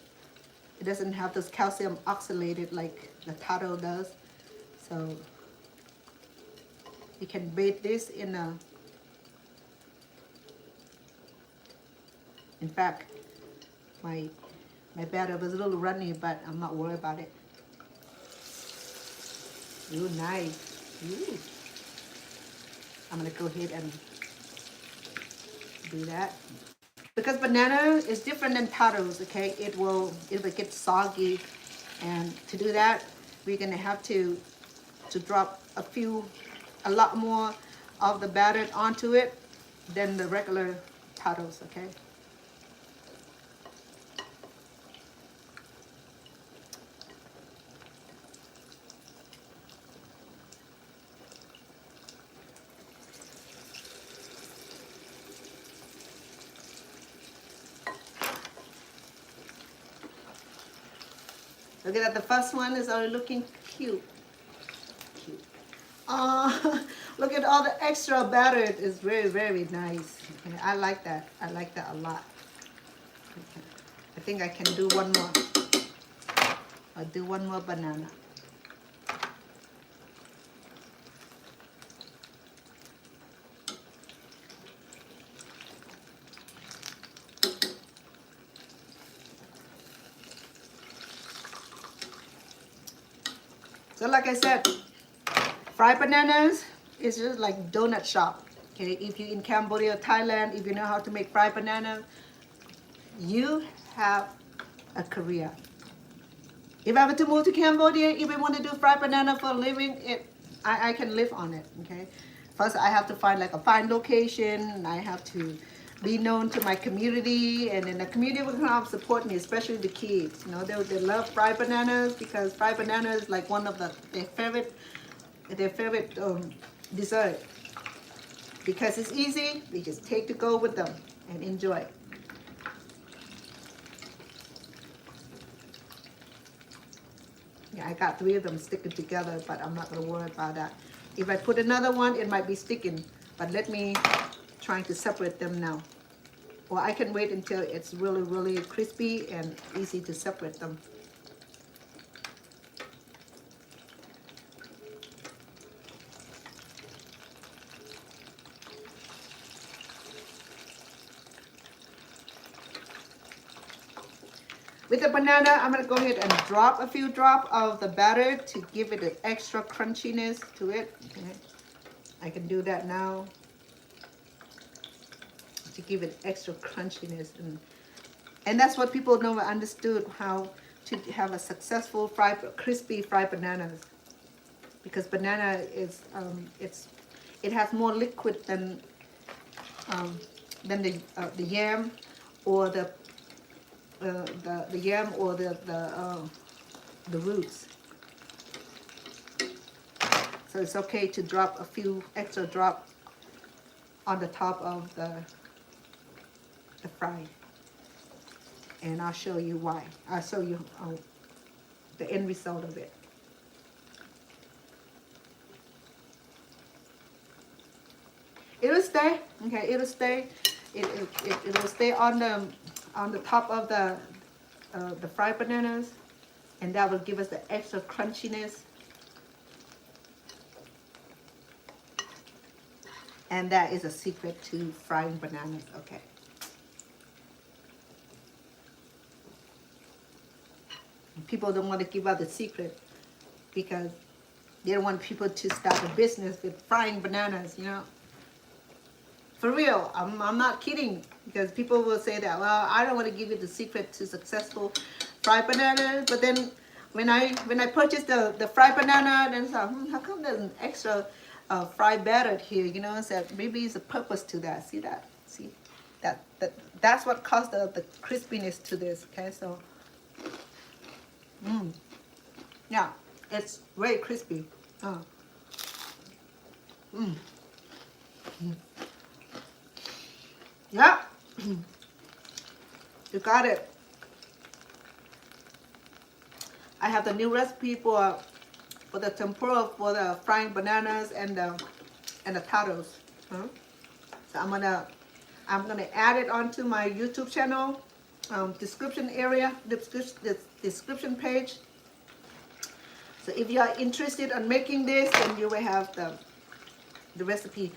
It doesn't have this calcium oxalated like the taro does. So you can bake this in fact, my batter was a little runny, but I'm not worried about it. Ooh, nice. Ooh. I'm gonna go ahead and do that. Because banana is different than potatoes, okay? It will get soggy. And to do that, we're gonna have to drop a lot more of the batter onto it than the regular potatoes, okay? Look at that, the first one is already looking cute. Cute. Look at all the extra batter. It's very, very nice. Okay, I like that. I like that a lot. Okay. I think I can do one more. I'll do one more banana. So like I said, fried bananas is just like donut shop. Okay, if you're in Cambodia, Thailand, if you know how to make fried banana, you have a career. If I were to move to Cambodia, if I want to do fried banana for a living, I can live on it. Okay, first I have to find like a fine location. I have to be known to my community, and then the community will come support me, especially the kids. You know, they love fried bananas because fried banana is like one of their favorite dessert. Because it's easy, they just take to go with them and enjoy. Yeah, I got 3 of them sticking together, but I'm not gonna worry about that. If I put another one, it might be sticking, but let me try to separate them now. Or I can wait until it's really, really crispy and easy to separate them. With the banana, I'm gonna go ahead and drop a few drops of the batter to give it an extra crunchiness to it. Okay. I can do that now to give it extra crunchiness, and that's what people never understood, how to have a successful crispy fried bananas, because banana is it has more liquid than the yam or the yam or the roots. So it's okay to drop a few extra drops on the top of the fry. And I'll show you why. I'll show you the end result of it. It'll stay, okay, it'll stay. It'll stay on the top of the fried bananas, and that will give us the extra crunchiness. And that is a secret to frying bananas, okay. People don't want to give out the secret because they don't want people to start a business with frying bananas, you know. For real, I'm not kidding, because people will say that, well, I don't want to give you the secret to successful fried bananas, but then when I purchased the fried banana, then I thought, how come there's an extra fried batter here, you know? So maybe it's a purpose to that. See that? See that's what caused the crispiness to this. Okay, so yeah, it's very crispy. Yeah, you got it. I have the new recipe for the tempura, for the frying bananas and the potatoes. So I'm gonna add it onto my YouTube channel, description area, the description page. So if you are interested in making this, then you will have the recipe.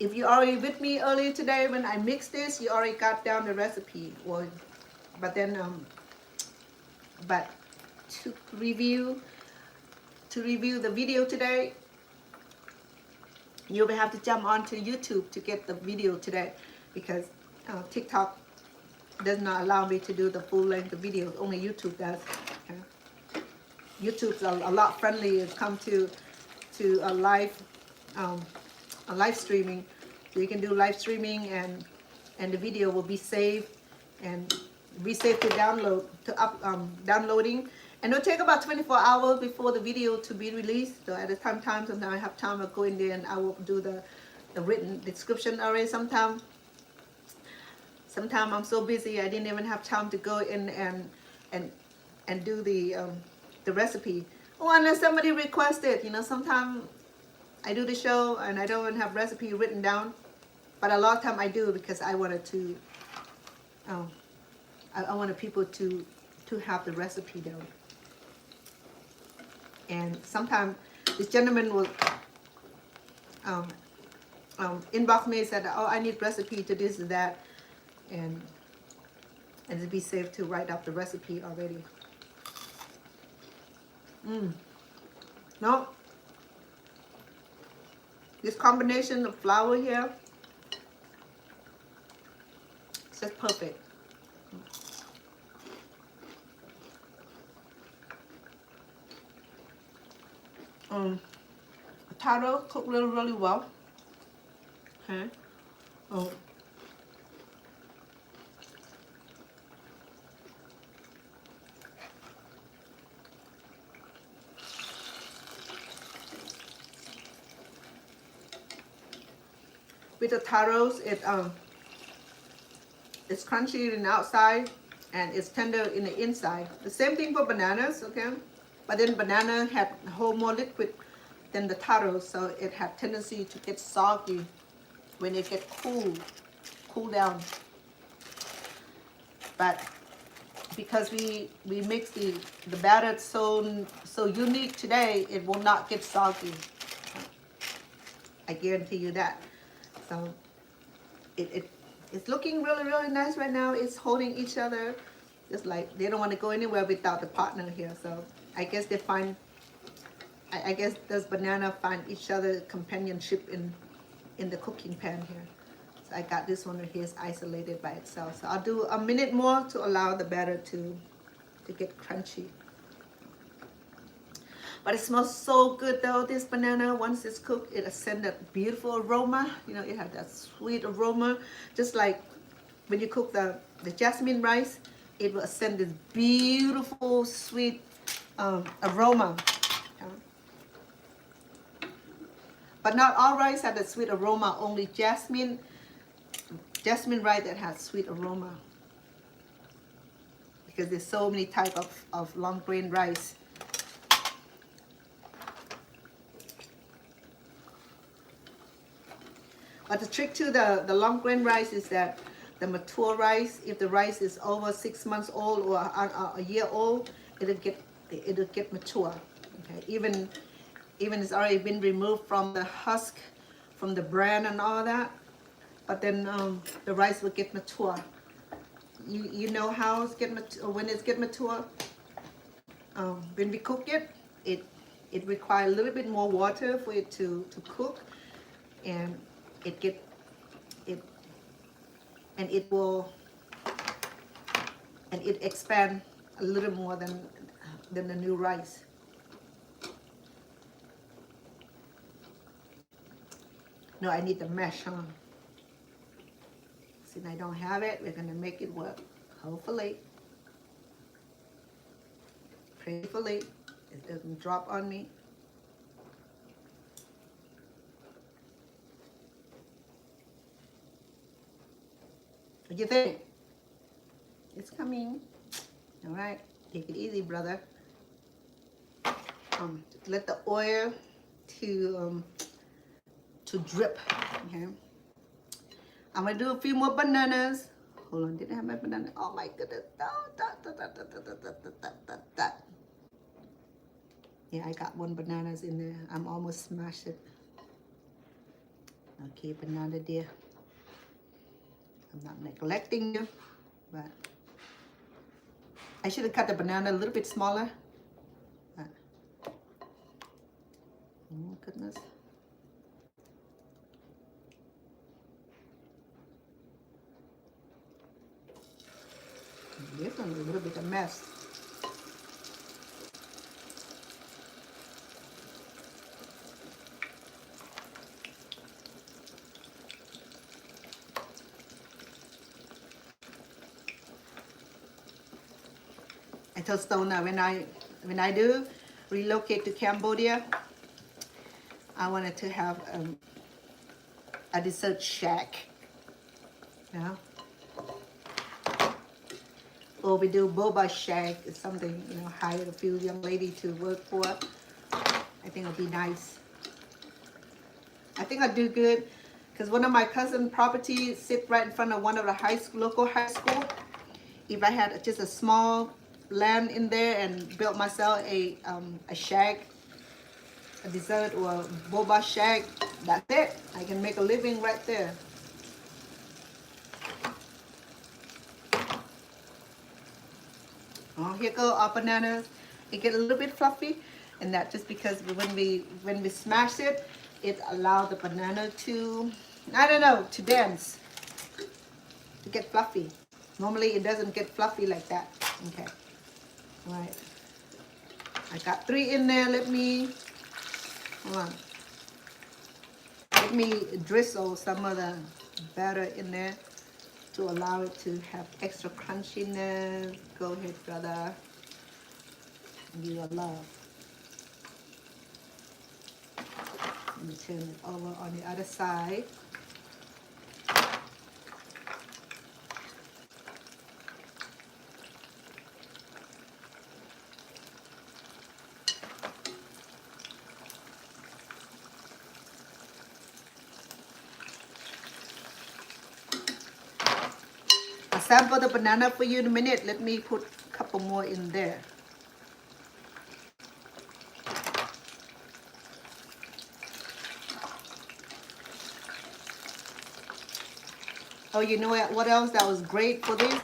If you already with me earlier today when I mixed this, you already got down the recipe. Well, but then but to review to review the video today, you will have to jump onto YouTube to get the video today, because TikTok does not allow me to do the full length of videos. Only YouTube does. Okay? YouTube's a lot friendly. It's come to a live streaming, so you can do live streaming, and the video will be saved and be saved to download downloading, and it'll take about 24 hours before the video to be released. So at the time sometimes I have time, I'll go in there and I will do the written description already. Sometimes I'm so busy I didn't even have time to go in and do the recipe. Oh, unless somebody requested, you know, sometimes I do the show and I don't even have recipe written down, but a lot of time I do, because I wanted to I wanted people to have the recipe down. And sometimes this gentleman will inbox me and said, oh, I need recipe to this and that, and it'd be safe to write up the recipe already. No, this combination of flour here, it's just perfect. Taro cooked really well. Okay. With the taros, it's crunchy in the outside and it's tender in the inside. The same thing for bananas, okay? But then banana had a whole more liquid than the taros, so it had tendency to get soggy when it get cool down. But because we mix the batter so unique today, it will not get soggy. I guarantee you that. So it's looking really nice right now. It's holding each other, just like they don't want to go anywhere without the partner here. So I guess they find, I guess those banana find each other companionship in the cooking pan here. So I got this one right here is isolated by itself. So I'll do a minute more to allow the batter to get crunchy. But it smells so good though, this banana. Once it's cooked, it sends that beautiful aroma. You know, it has that sweet aroma. Just like when you cook the jasmine rice, it will send this beautiful sweet aroma. But not all rice has a sweet aroma, only jasmine rice that has sweet aroma. Because there's so many types of long grain rice. But the trick to the long grain rice is that the mature rice, if the rice is over 6 months old or a year old, it'll get mature. Okay, even it's already been removed from the husk, from the bran and all that. But then the rice will get mature. You know how it's get mature, when it's get mature. When we cook it, it requires a little bit more water for it to cook, and it expand a little more than the new rice. No, I need the mesh, huh? Since I don't have it, we're gonna make it work. Hopefully, prayerfully, it doesn't drop on me. What do you think? It's coming. All right, take it easy, brother. Let the oil to drip. Okay. I'm gonna do a few more bananas. Hold on, did I have my banana? Oh my goodness. Yeah, I got one bananas in there. I'm almost smashed it. Okay, banana dear. I'm not neglecting you, but I should have cut the banana a little bit smaller. But Oh goodness. This one's a little bit of a mess. I told Stona when I do relocate to Cambodia, I wanted to have a dessert shack, you know, or we do boba shack or something, you know, hire a few young ladies to work for. I think it'll be nice. I think I'll do good because one of my cousin properties sit right in front of one of the local high school. If I had just a small land in there and built myself a shack, a dessert or a boba shack, that's it. I can make a living right there. Oh, here go our bananas. It get a little bit fluffy, and that just because when we smash it, it allows the banana to, I don't know, to dance, to get fluffy. Normally it doesn't get fluffy like that. Okay, all right. I got 3 in there. Let me, hold on. Let me drizzle some of the batter in there to allow it to have extra crunchiness. Go ahead, brother. You are love. Let me turn it over on the other side. I'll sample the banana for you in a minute. Let me put a couple more in there. Oh, you know what else that was great for this?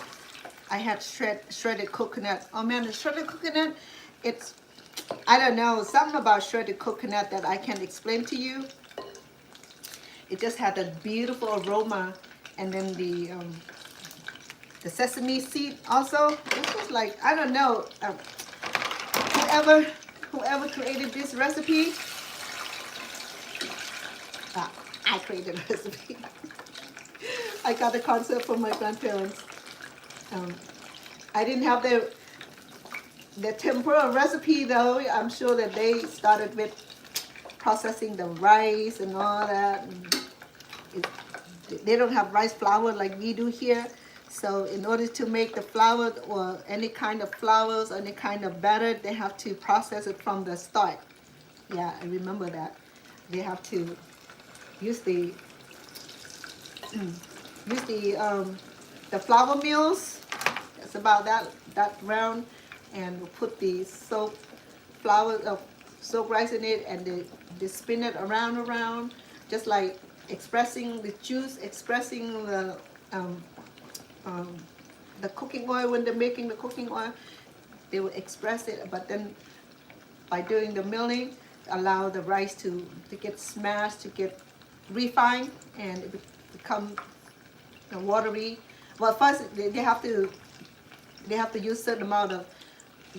I had shredded coconut. Oh man, the shredded coconut, it's, I don't know, something about shredded coconut that I can't explain to you. It just had a beautiful aroma, and then the sesame seed also. This was like, I don't know, whoever created this recipe, I created the recipe. I got the concept from my grandparents. I didn't have the tempura recipe though. I'm sure that they started with processing the rice and all that. And they don't have rice flour like we do here. So in order to make the flour or any kind of flours, any kind of batter, they have to process it from the start. Yeah, I remember that. They have to use the flour mills. It's about that round, and we'll put the soap rice in it, and they spin it around, just like expressing the juice, expressing the cooking oil. When they're making the cooking oil, they will express it, but then by doing the milling, allow the rice to get smashed, to get refined, and it become watery. Well, first they have to use certain amount of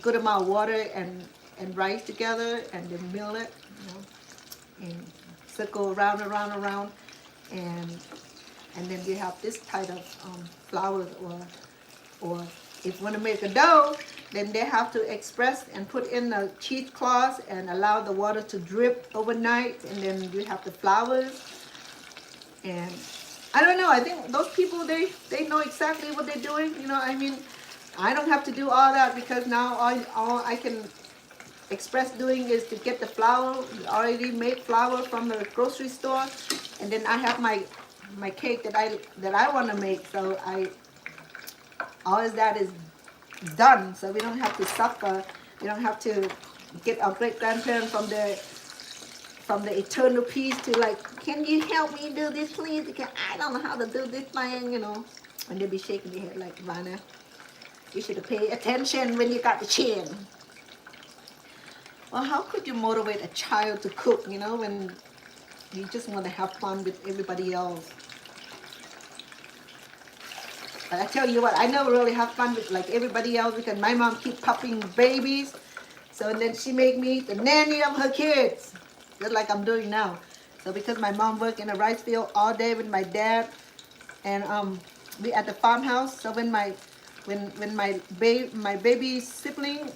good amount of water and rice together, and then mill it, you know, and circle around, and then you have this type of flour, or if you want to make a dough, then they have to express and put in the cheesecloth and allow the water to drip overnight, and then you have the flours. And I don't know, I think those people, they know exactly what they're doing, you know. I mean, I don't have to do all that, because now all I can express doing is to get the flour, already made flour from the grocery store, and then I have my cake that I want to make. So all of that is done, so we don't have to suffer. We don't have to get our great grandparents from the eternal peace to like, can you help me do this, please? Because I don't know how to do this thing, you know. And they'll be shaking their head like, Vanna, you should have paid attention when you got the chin. Well, how could you motivate a child to cook, you know, when you just want to have fun with everybody else? But I tell you what, I never really have fun with like everybody else because my mom keep popping babies. So then she make me the nanny of her kids, just like I'm doing now. So because my mom worked in a rice field all day with my dad, and we at the farmhouse. So when my baby sibling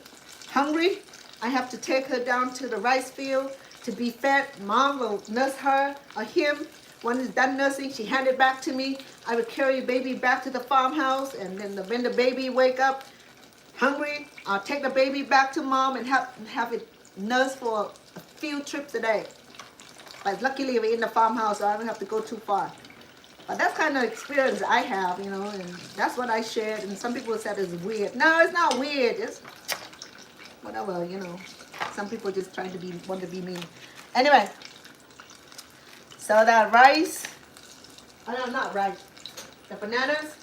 hungry, I have to take her down to the rice field to be fed. Mom will nurse her or him. When it's done nursing, she hand it back to me. I would carry baby back to the farmhouse, and then when the baby wake up hungry, I'll take the baby back to mom and have it nursed for a few trips a day. But luckily we're in the farmhouse, so I don't have to go too far. But that's kind of experience I have, you know, and that's what I shared. And some people said it's weird. No, it's not weird. It's whatever, you know. Some people just trying to want to be mean. Anyway, so that rice, oh no, not rice, the bananas,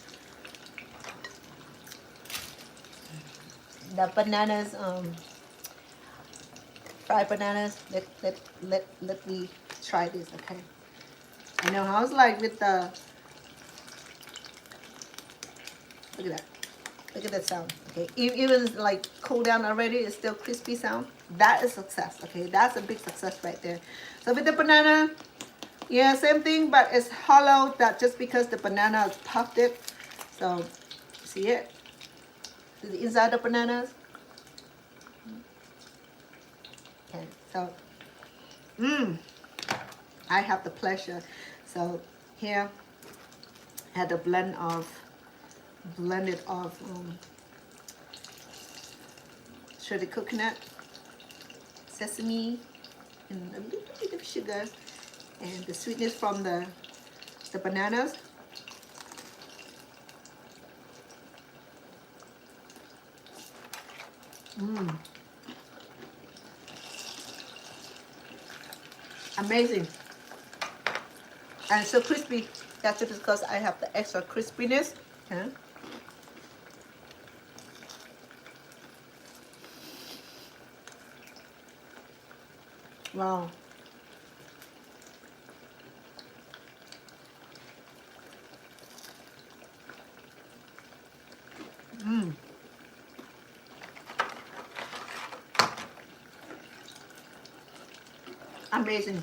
fried bananas. Let me try this, okay? I know how it's like with the, look at that. Look at that sound, okay? Even like cool down already, it's still crispy sound. That is success, okay? That's a big success right there. So with the banana, yeah, same thing, but it's hollow. That just because the banana is puffed it. So, see it? See the inside of bananas? Okay, so, I have the pleasure. So here, I had a blended of shredded coconut, sesame, and a little bit of sugar, and the sweetness from the bananas. Amazing. And so crispy. That's just because I have the extra crispiness. Okay. Wow. Amazing.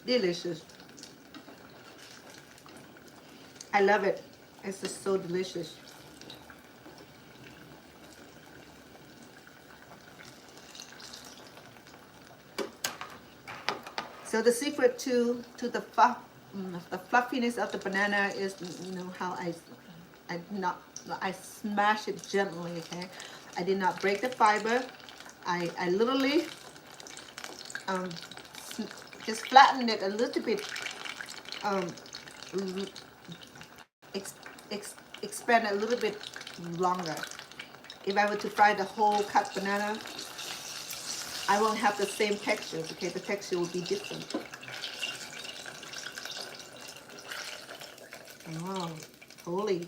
Delicious. I love it. It's just so delicious. So the secret to the fluffiness of the banana is, you know, how I smash it gently. Okay, I did not break the fiber. I literally just flatten it a little bit, um, expand a little bit longer. If I were to fry the whole cut banana, I won't have the same texture. Okay, the texture will be different. Oh, holy.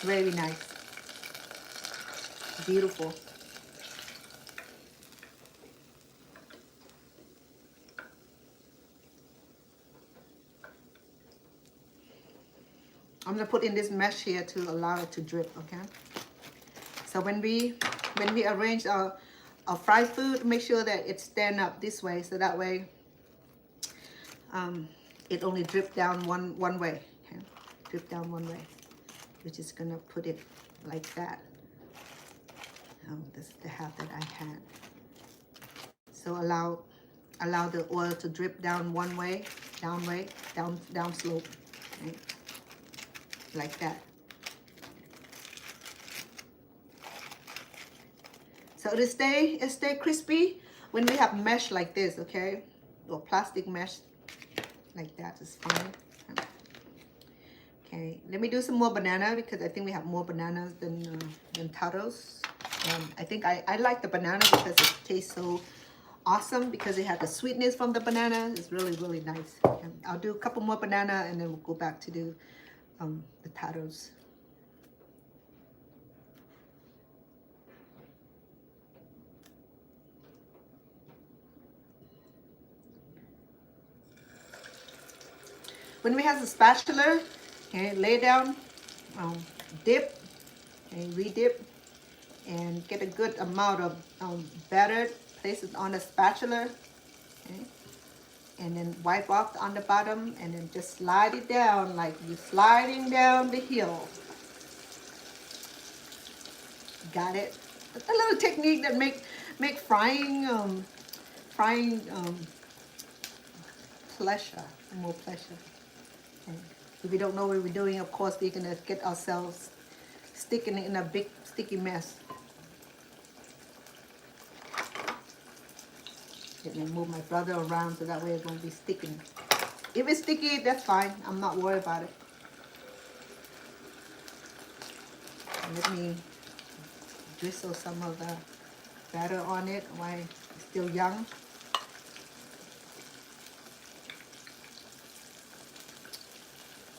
Very nice. Beautiful. I'm gonna put in this mesh here to allow it to drip, okay? So when we arrange our fried food, make sure that it stand up this way, so that way it only drip down one way, okay? Drip down one way. We're just gonna put it like that. This is the half that I had. So allow the oil to drip down one way, down slope, okay? Like that. So it stay crispy when we have mesh like this, okay? Or plastic mesh like that is fine. Okay, let me do some more banana because I think we have more bananas than taros. I think I like the banana because it tastes so awesome because it had the sweetness from the banana. It's really, really nice. And I'll do a couple more banana and then we'll go back to do the taros. When we have the spatula, okay, lay down, dip, and re-dip, and get a good amount of batter. Place it on the spatula, okay, and then wipe off on the bottom, and then just slide it down like you're sliding down the hill. Got it? A little technique that make frying pleasure, more pleasure. And if we don't know what we're doing, of course, we're gonna get ourselves sticking in a big sticky mess. Let me move my brother around so that way it won't be sticking. If it's sticky, that's fine. I'm not worried about it. And let me drizzle some of the batter on it while it's still young.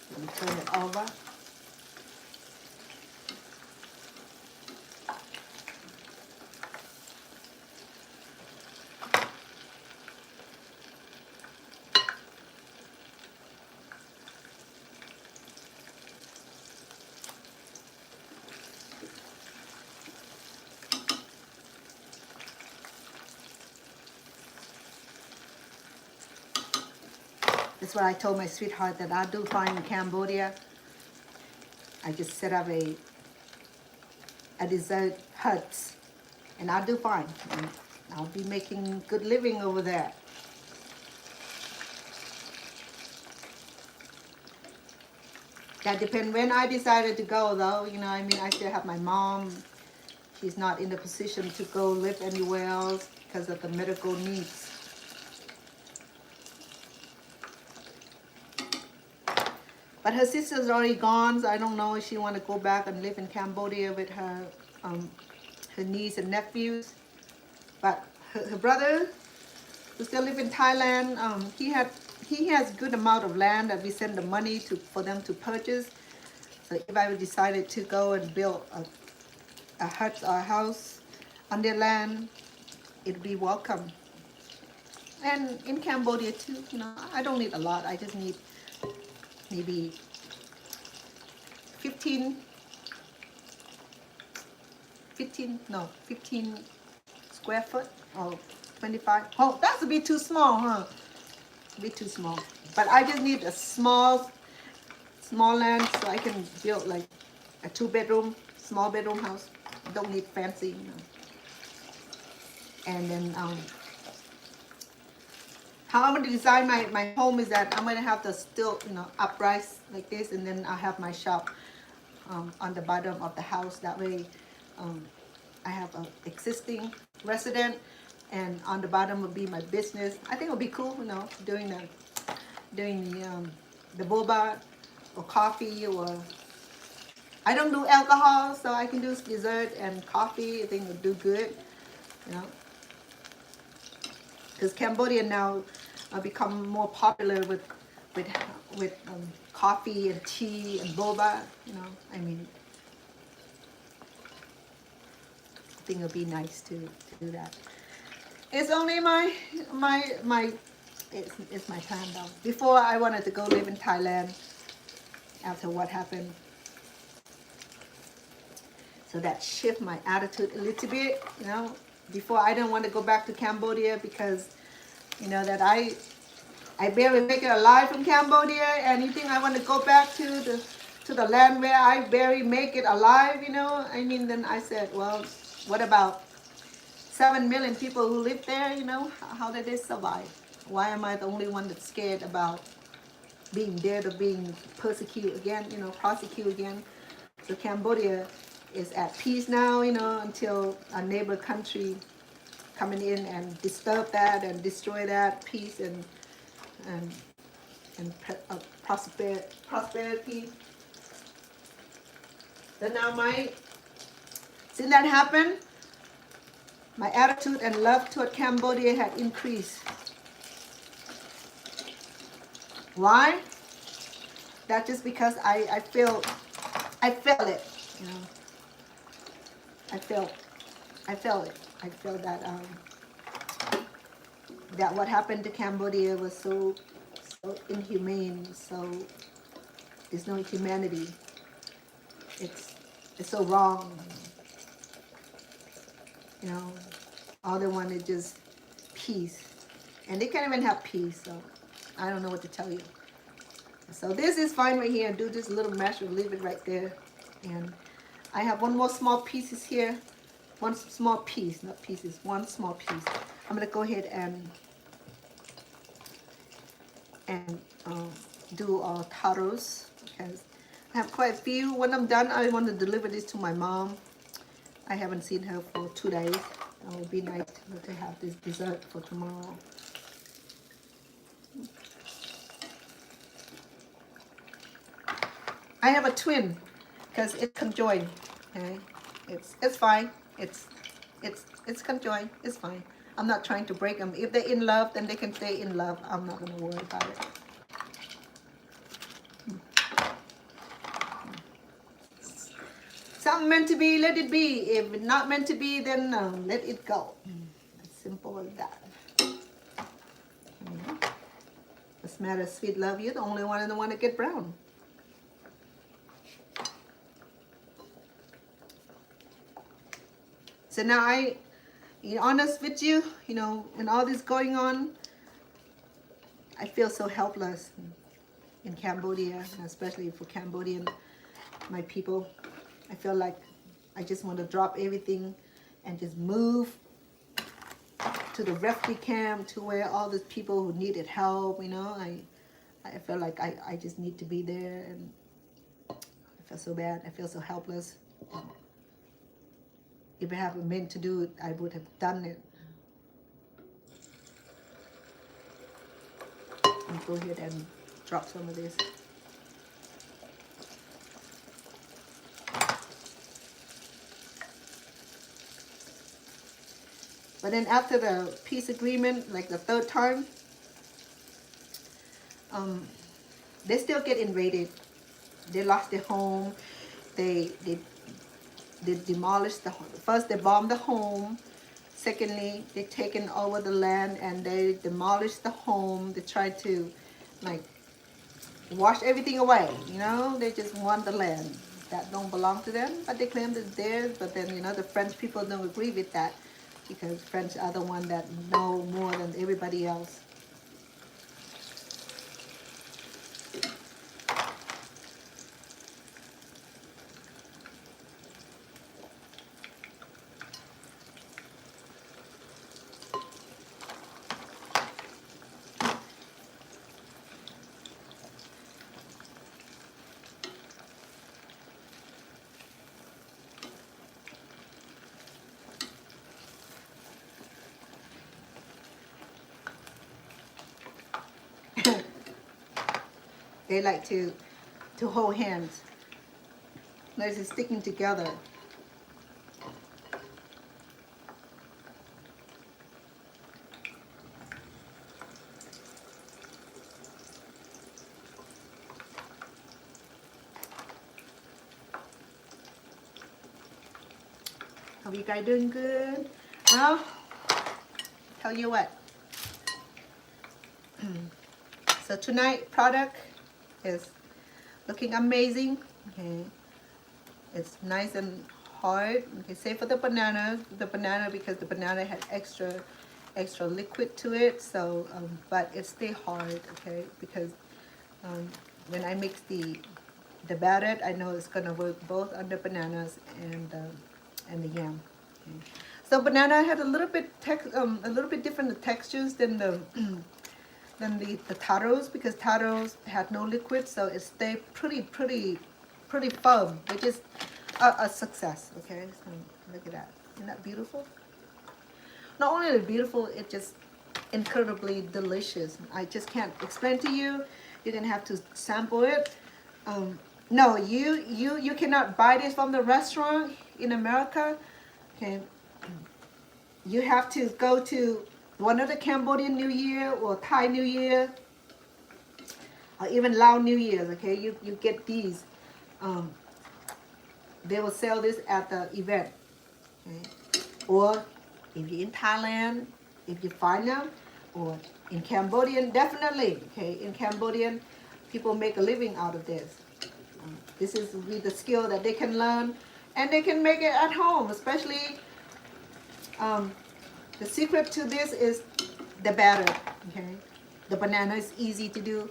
Let me turn it over. That's what I told my sweetheart that I do fine in Cambodia. I just set up a dessert hut and I'll do fine. And I'll be making good living over there. That depends when I decided to go though. You know, I mean, I still have my mom. She's not in the position to go live anywhere else because of the medical needs. But her sister's already gone, so I don't know if she want to go back and live in Cambodia with her niece and nephews. But her brother, who still live in Thailand, he has good amount of land that we send the money to for them to purchase. So if I decided to go and build a hut or a house on their land, it'd be welcome. And in Cambodia too, you know, I don't need a lot. I just need maybe 15 square foot or 25. Oh, that's a bit too small, huh? A bit too small. But I just need a small land so I can build like a small bedroom house. Don't need fancy, you know. And then how I'm going to design my home is that I'm going to have the still, you know, uprise like this, and then I have my shop on the bottom of the house. That way I have an existing resident, and on the bottom will be my business. I think it would be cool, you know, doing the boba or coffee, or I don't do alcohol, so I can do dessert and coffee. I think it would do good, you know. Because Cambodia now become more popular with coffee and tea and boba. You know, I mean, I think it'll be nice to do that. It's only it's my time though. Before I wanted to go live in Thailand after what happened. So that shift my attitude a little bit, you know. Before I didn't want to go back to Cambodia because, you know, that I barely make it alive from Cambodia, and you think I want to go back to the land where I barely make it alive, you know? I mean, then I said, well, what about 7 million people who live there, you know? How did they survive? Why am I the only one that's scared about being dead or being persecuted again, you know, prosecuted again? So Cambodia is at peace now, you know, until a neighbor country coming in and disturb that and destroy that peace and prosperity. So now since that happened, My attitude and love toward Cambodia had increased. Why? That's just because I feel it, you know. I feel it. I feel that that what happened to Cambodia was so inhumane, so there's no humanity. It's so wrong. You know, all they want is just peace. And they can't even have peace, so I don't know what to tell you. So this is fine right here. Do this little mash, we'll leave it right there. And I have one more small pieces here. One small piece, not pieces, one small piece. I'm gonna go ahead and do our taros because I have quite a few. When I'm done, I want to deliver this to my mom. I haven't seen her for 2 days. It would be nice to have this dessert for tomorrow. I have a twin because it's conjoined. Okay, it's fine. It's conjoined. It's fine. I'm not trying to break them. If they're in love, then they can stay in love. I'm not gonna worry about it. Something meant to be, let it be. If it's not meant to be, then let it go. As simple as that. What's the matter, sweet love? You're the only one in the one to get brown. So now be honest with you, you know, when all this going on, I feel so helpless in Cambodia, especially for Cambodian, my people. I feel like I just want to drop everything and just move to the refugee camp, to where all these people who needed help, you know. I feel like I just need to be there, and I feel so bad. I feel so helpless. If I haven't meant to do it, I would have done it. I'll go ahead and drop some of this. But then after the peace agreement, like the 3rd time, they still get invaded. They lost their home. They demolished the home. First they bombed the home. Secondly, they taken over the land and they demolished the home. They tried to like wash everything away. You know, they just want the land that don't belong to them, but they claim it's theirs. But then, you know, the French people don't agree with that, because French are the one that know more than everybody else. They like to hold hands. They're just sticking together. Hope you guys doing good. Well, tell you what. So tonight product is looking amazing. Okay, it's nice and hard. Okay, save for the banana because the banana had extra liquid to it. So, but it stay hard. Okay, because when I mix the battered, I know it's gonna work both on the bananas and the yam. Okay. So banana had a little bit different textures than the than the taros, because taros had no liquid, so it stayed pretty firm, which is a success. Okay, so look at that. Isn't that beautiful? Not only is it beautiful, it's just incredibly delicious. I just can't explain to you. You're gonna have to sample it. No, you cannot buy this from the restaurant in America. Okay, you have to go to one of the Cambodian New Year or Thai New Year or even Lao New Year's, okay? You get these. Um, they will sell this at the event, okay? Or if you're in Thailand, if you find them, or in Cambodian, definitely, okay? In Cambodian, people make a living out of this. This is with the skill that they can learn, and they can make it at home. Especially, the secret to this is the batter. Okay, the banana is easy to do,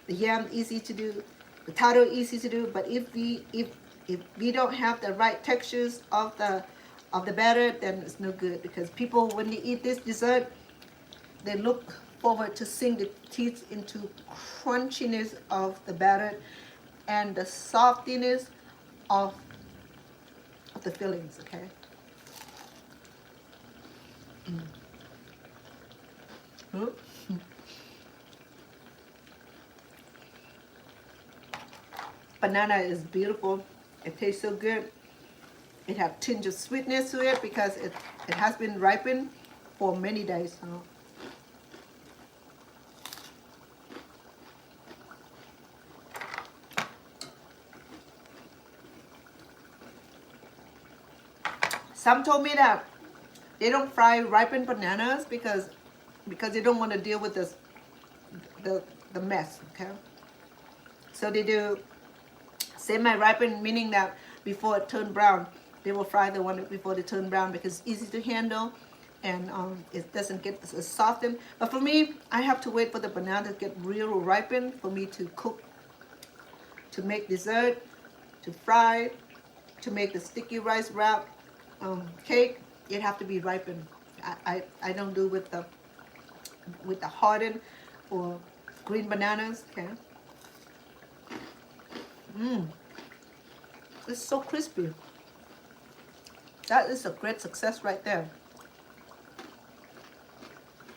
the yam easy to do, the taro easy to do. But if we don't have the right textures of the batter, then it's no good, because people, when they eat this dessert, they look forward to sink the teeth into crunchiness of the batter and the softiness of the fillings, okay? Banana is beautiful. It tastes so good. It has a tinge of sweetness to it because it has been ripened for many days. So. Some told me that they don't fry ripened bananas because they don't want to deal with the mess, okay? So they do semi-ripened, meaning that before it turned brown, they will fry the one before they turn brown because it's easy to handle and it doesn't get as softened. But for me, I have to wait for the banana to get real ripened for me to cook, to make dessert, to fry, to make the sticky rice wrap cake. It have to be ripened. I don't do with the hardened or green bananas. Okay. It's so crispy. That is a great success right there.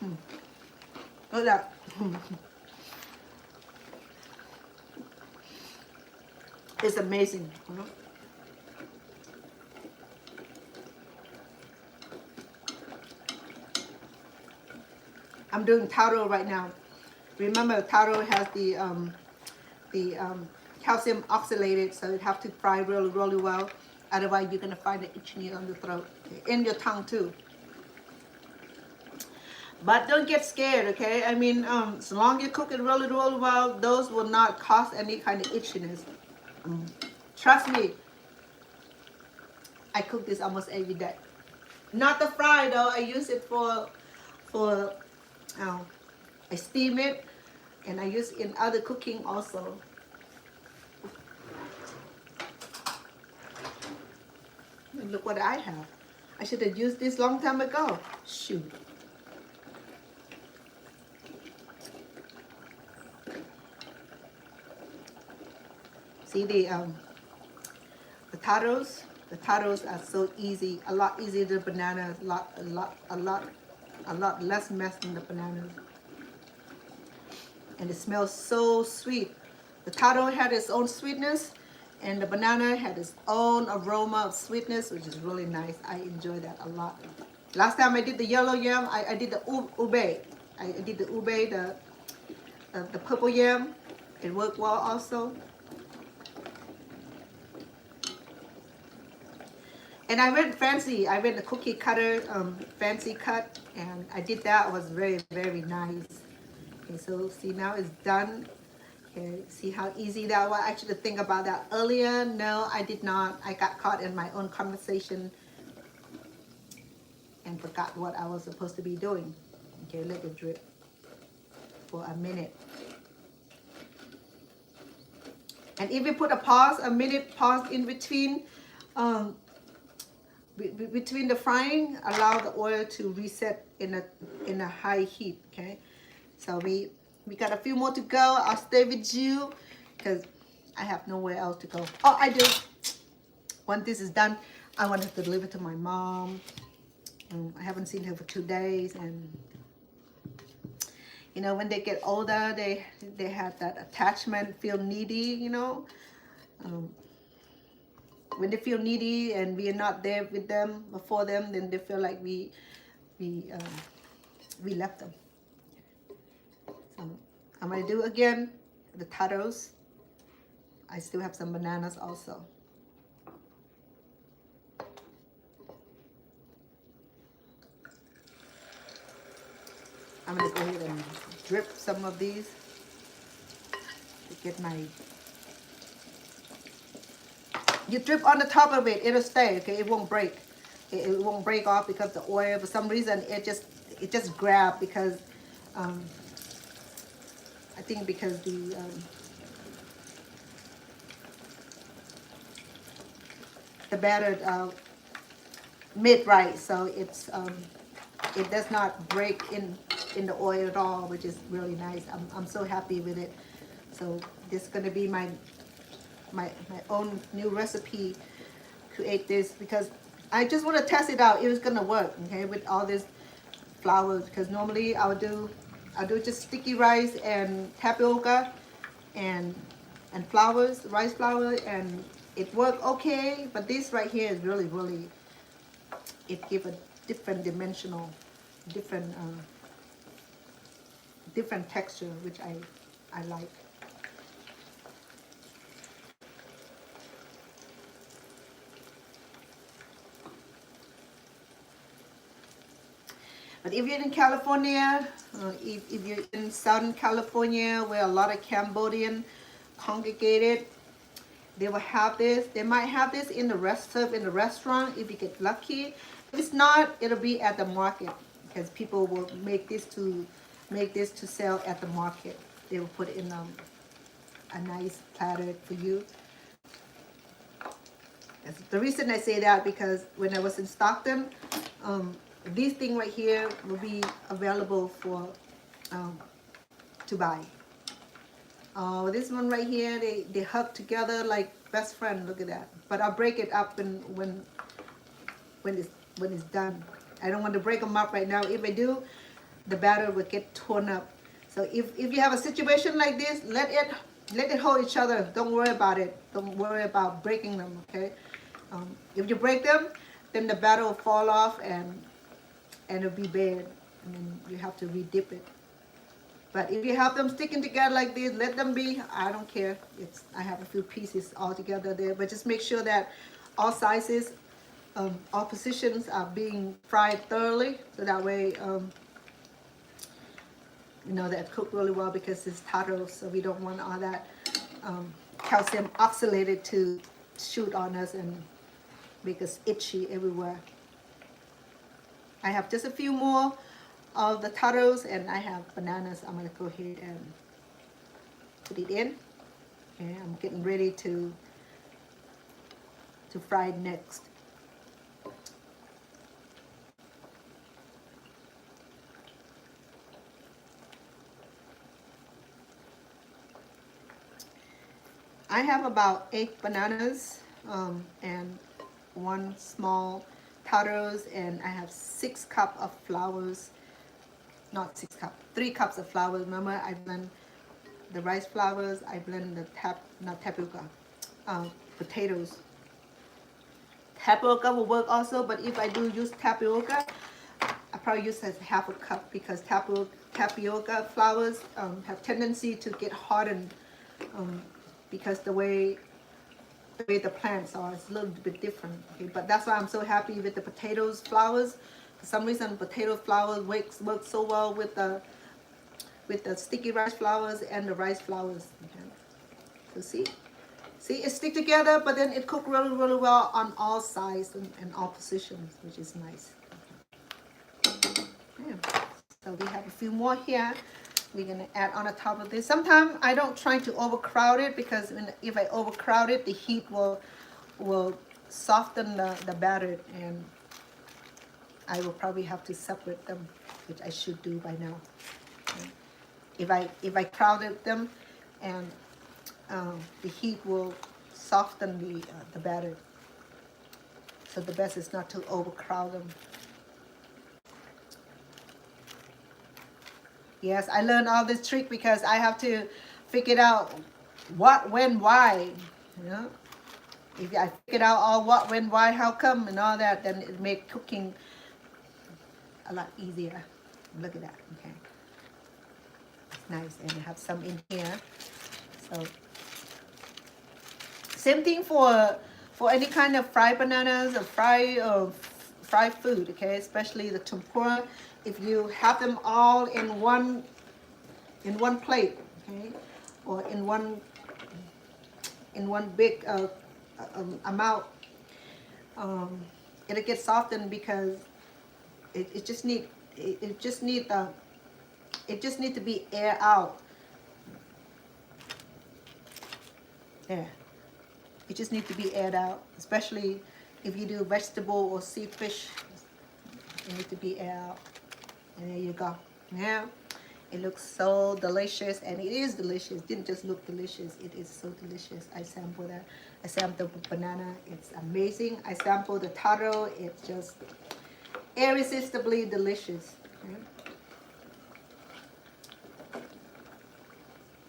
Look at that. It's amazing. I'm doing taro right now. Remember, taro has the calcium oxalated, so you have to fry really, really well. Otherwise, you're gonna find it itching on the throat, in your tongue too. But don't get scared, okay? I mean, as long as you cook it really, really well, those will not cause any kind of itchiness. Trust me, I cook this almost every day. Not the fry though. I use it for I steam it, and I use it in other cooking also. And look what I have. I should have used this long time ago. Shoot. See the taros? The taros are so easy, a lot easier than bananas, a lot less mess than the bananas. And it smells so sweet. The taro had its own sweetness, and the banana had its own aroma of sweetness, which is really nice. I enjoy that a lot. Last time I did the yellow yam, I did the ube. I did the ube, the purple yam. It worked well also. And I went fancy. I went the cookie cutter, fancy cut, and I did that. It was very, very nice. Okay, so see, now it's done. Okay, see how easy that was? I should have think about that earlier. No, I did not. I got caught in my own conversation and forgot what I was supposed to be doing. Okay, let it drip for a minute. And if you put a minute pause in between, between the frying, allow the oil to reset in a high heat. Okay, so we got a few more to go. I'll stay with you because I have nowhere else to go. Oh, I do. Once this is done, I want to deliver to my mom. I haven't seen her for 2 days, and you know, when they get older, they have that attachment, feel needy. You know. When they feel needy and we are not there with them, before them, then they feel like we we left them. So I'm gonna do again the tattos. I still have some bananas also. I'm gonna go ahead and drip some of these to get my. You drip on the top of it, it'll stay. Okay, it won't break. It won't break off because the oil. For some reason, it just grabbed because I think because the batter made right, so it does not break in the oil at all, which is really nice. I'm so happy with it. So this is gonna be my own new recipe. Create this because I just want to test it out. It was gonna work, okay, with all this flour. Because normally I'll do just sticky rice and tapioca and flours, rice flour, and it worked okay. But this right here is really it give a different dimensional, different texture, which I like. But if you're in California, if you're in Southern California where a lot of Cambodian congregated, they will have this. They might have this in the serve in the restaurant if you get lucky. If it's not, it'll be at the market because people will make this to sell at the market. They will put it in a nice platter for you. The reason I say that because when I was in Stockton, these things right here will be available for to buy. This one right here, they hug together like best friend. Look at that. But I'll break it up when it's done. I don't want to break them up right now. If I do, the batter will get torn up. So if you have a situation like this, let it hold each other. Don't worry about it. Don't worry about breaking them. Okay. If you break them, then the batter will fall off and it'll be bad, and then you have to re-dip it. But if you have them sticking together like this, let them be. I don't care. I have a few pieces all together there, but just make sure that all sizes, all positions are being fried thoroughly, so that way, they're cooked really well because it's tattos, so we don't want all that calcium oxalated to shoot on us and make us itchy everywhere. I have just a few more of the tattos and I have bananas. I'm going to go ahead and put it in. Okay, I'm getting ready to fry it next. I have about 8 bananas and 1 small tattos, and I have 6 cups of flours. Not 6 cups, 3 cups of flour. Remember, I blend the rice flours. I blend the tapioca, potatoes. Tapioca will work also, but if I do use tapioca, I probably use half a cup because tapioca flours have tendency to get hardened because the way the plants are, it's a little bit different. Okay, but that's why I'm so happy with the potatoes flours. For some reason, potato flour works so well with the sticky rice flours and the rice flours. Okay. So see, it stick together, but then it cook really well on all sides and all positions, which is nice. Yeah. So we have a few more here. We're gonna add on the top of this. Sometimes I don't try to overcrowd it because if I overcrowd it, the heat will soften the batter, and I will probably have to separate them, which I should do by now. Okay. If I crowded them, and the heat will soften the batter. So the best is not to overcrowd them. Yes, I learned all this trick because I have to figure out what, when, why. If I figured out all what, when, why, how come, and all that, then it made cooking a lot easier. Look at that. Okay, it's nice, and I have some in here. So same thing for any kind of fried bananas or fried food. Okay, especially the tempura. If you have them all in one plate, okay, or in one big amount, it'll get softened because it just need to be air out. There. It just needs to be aired out, especially if you do vegetable or sea fish. It needs to be aired out. And there you go. Now, it looks so delicious, and it is delicious. It didn't just look delicious, it is so delicious. I sampled that. I sampled the banana. It's amazing. I sampled the taro. It's just irresistibly delicious. Okay?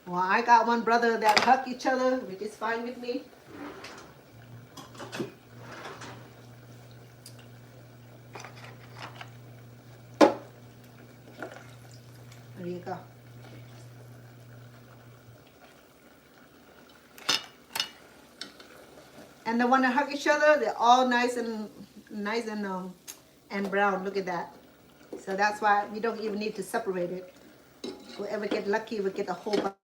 Well, I got one brother that hug each other, which is fine with me. There you go. And the one that hug each other, they're all nice and brown. Look at that. So that's why we don't even need to separate it. Whoever get lucky will get a whole bunch.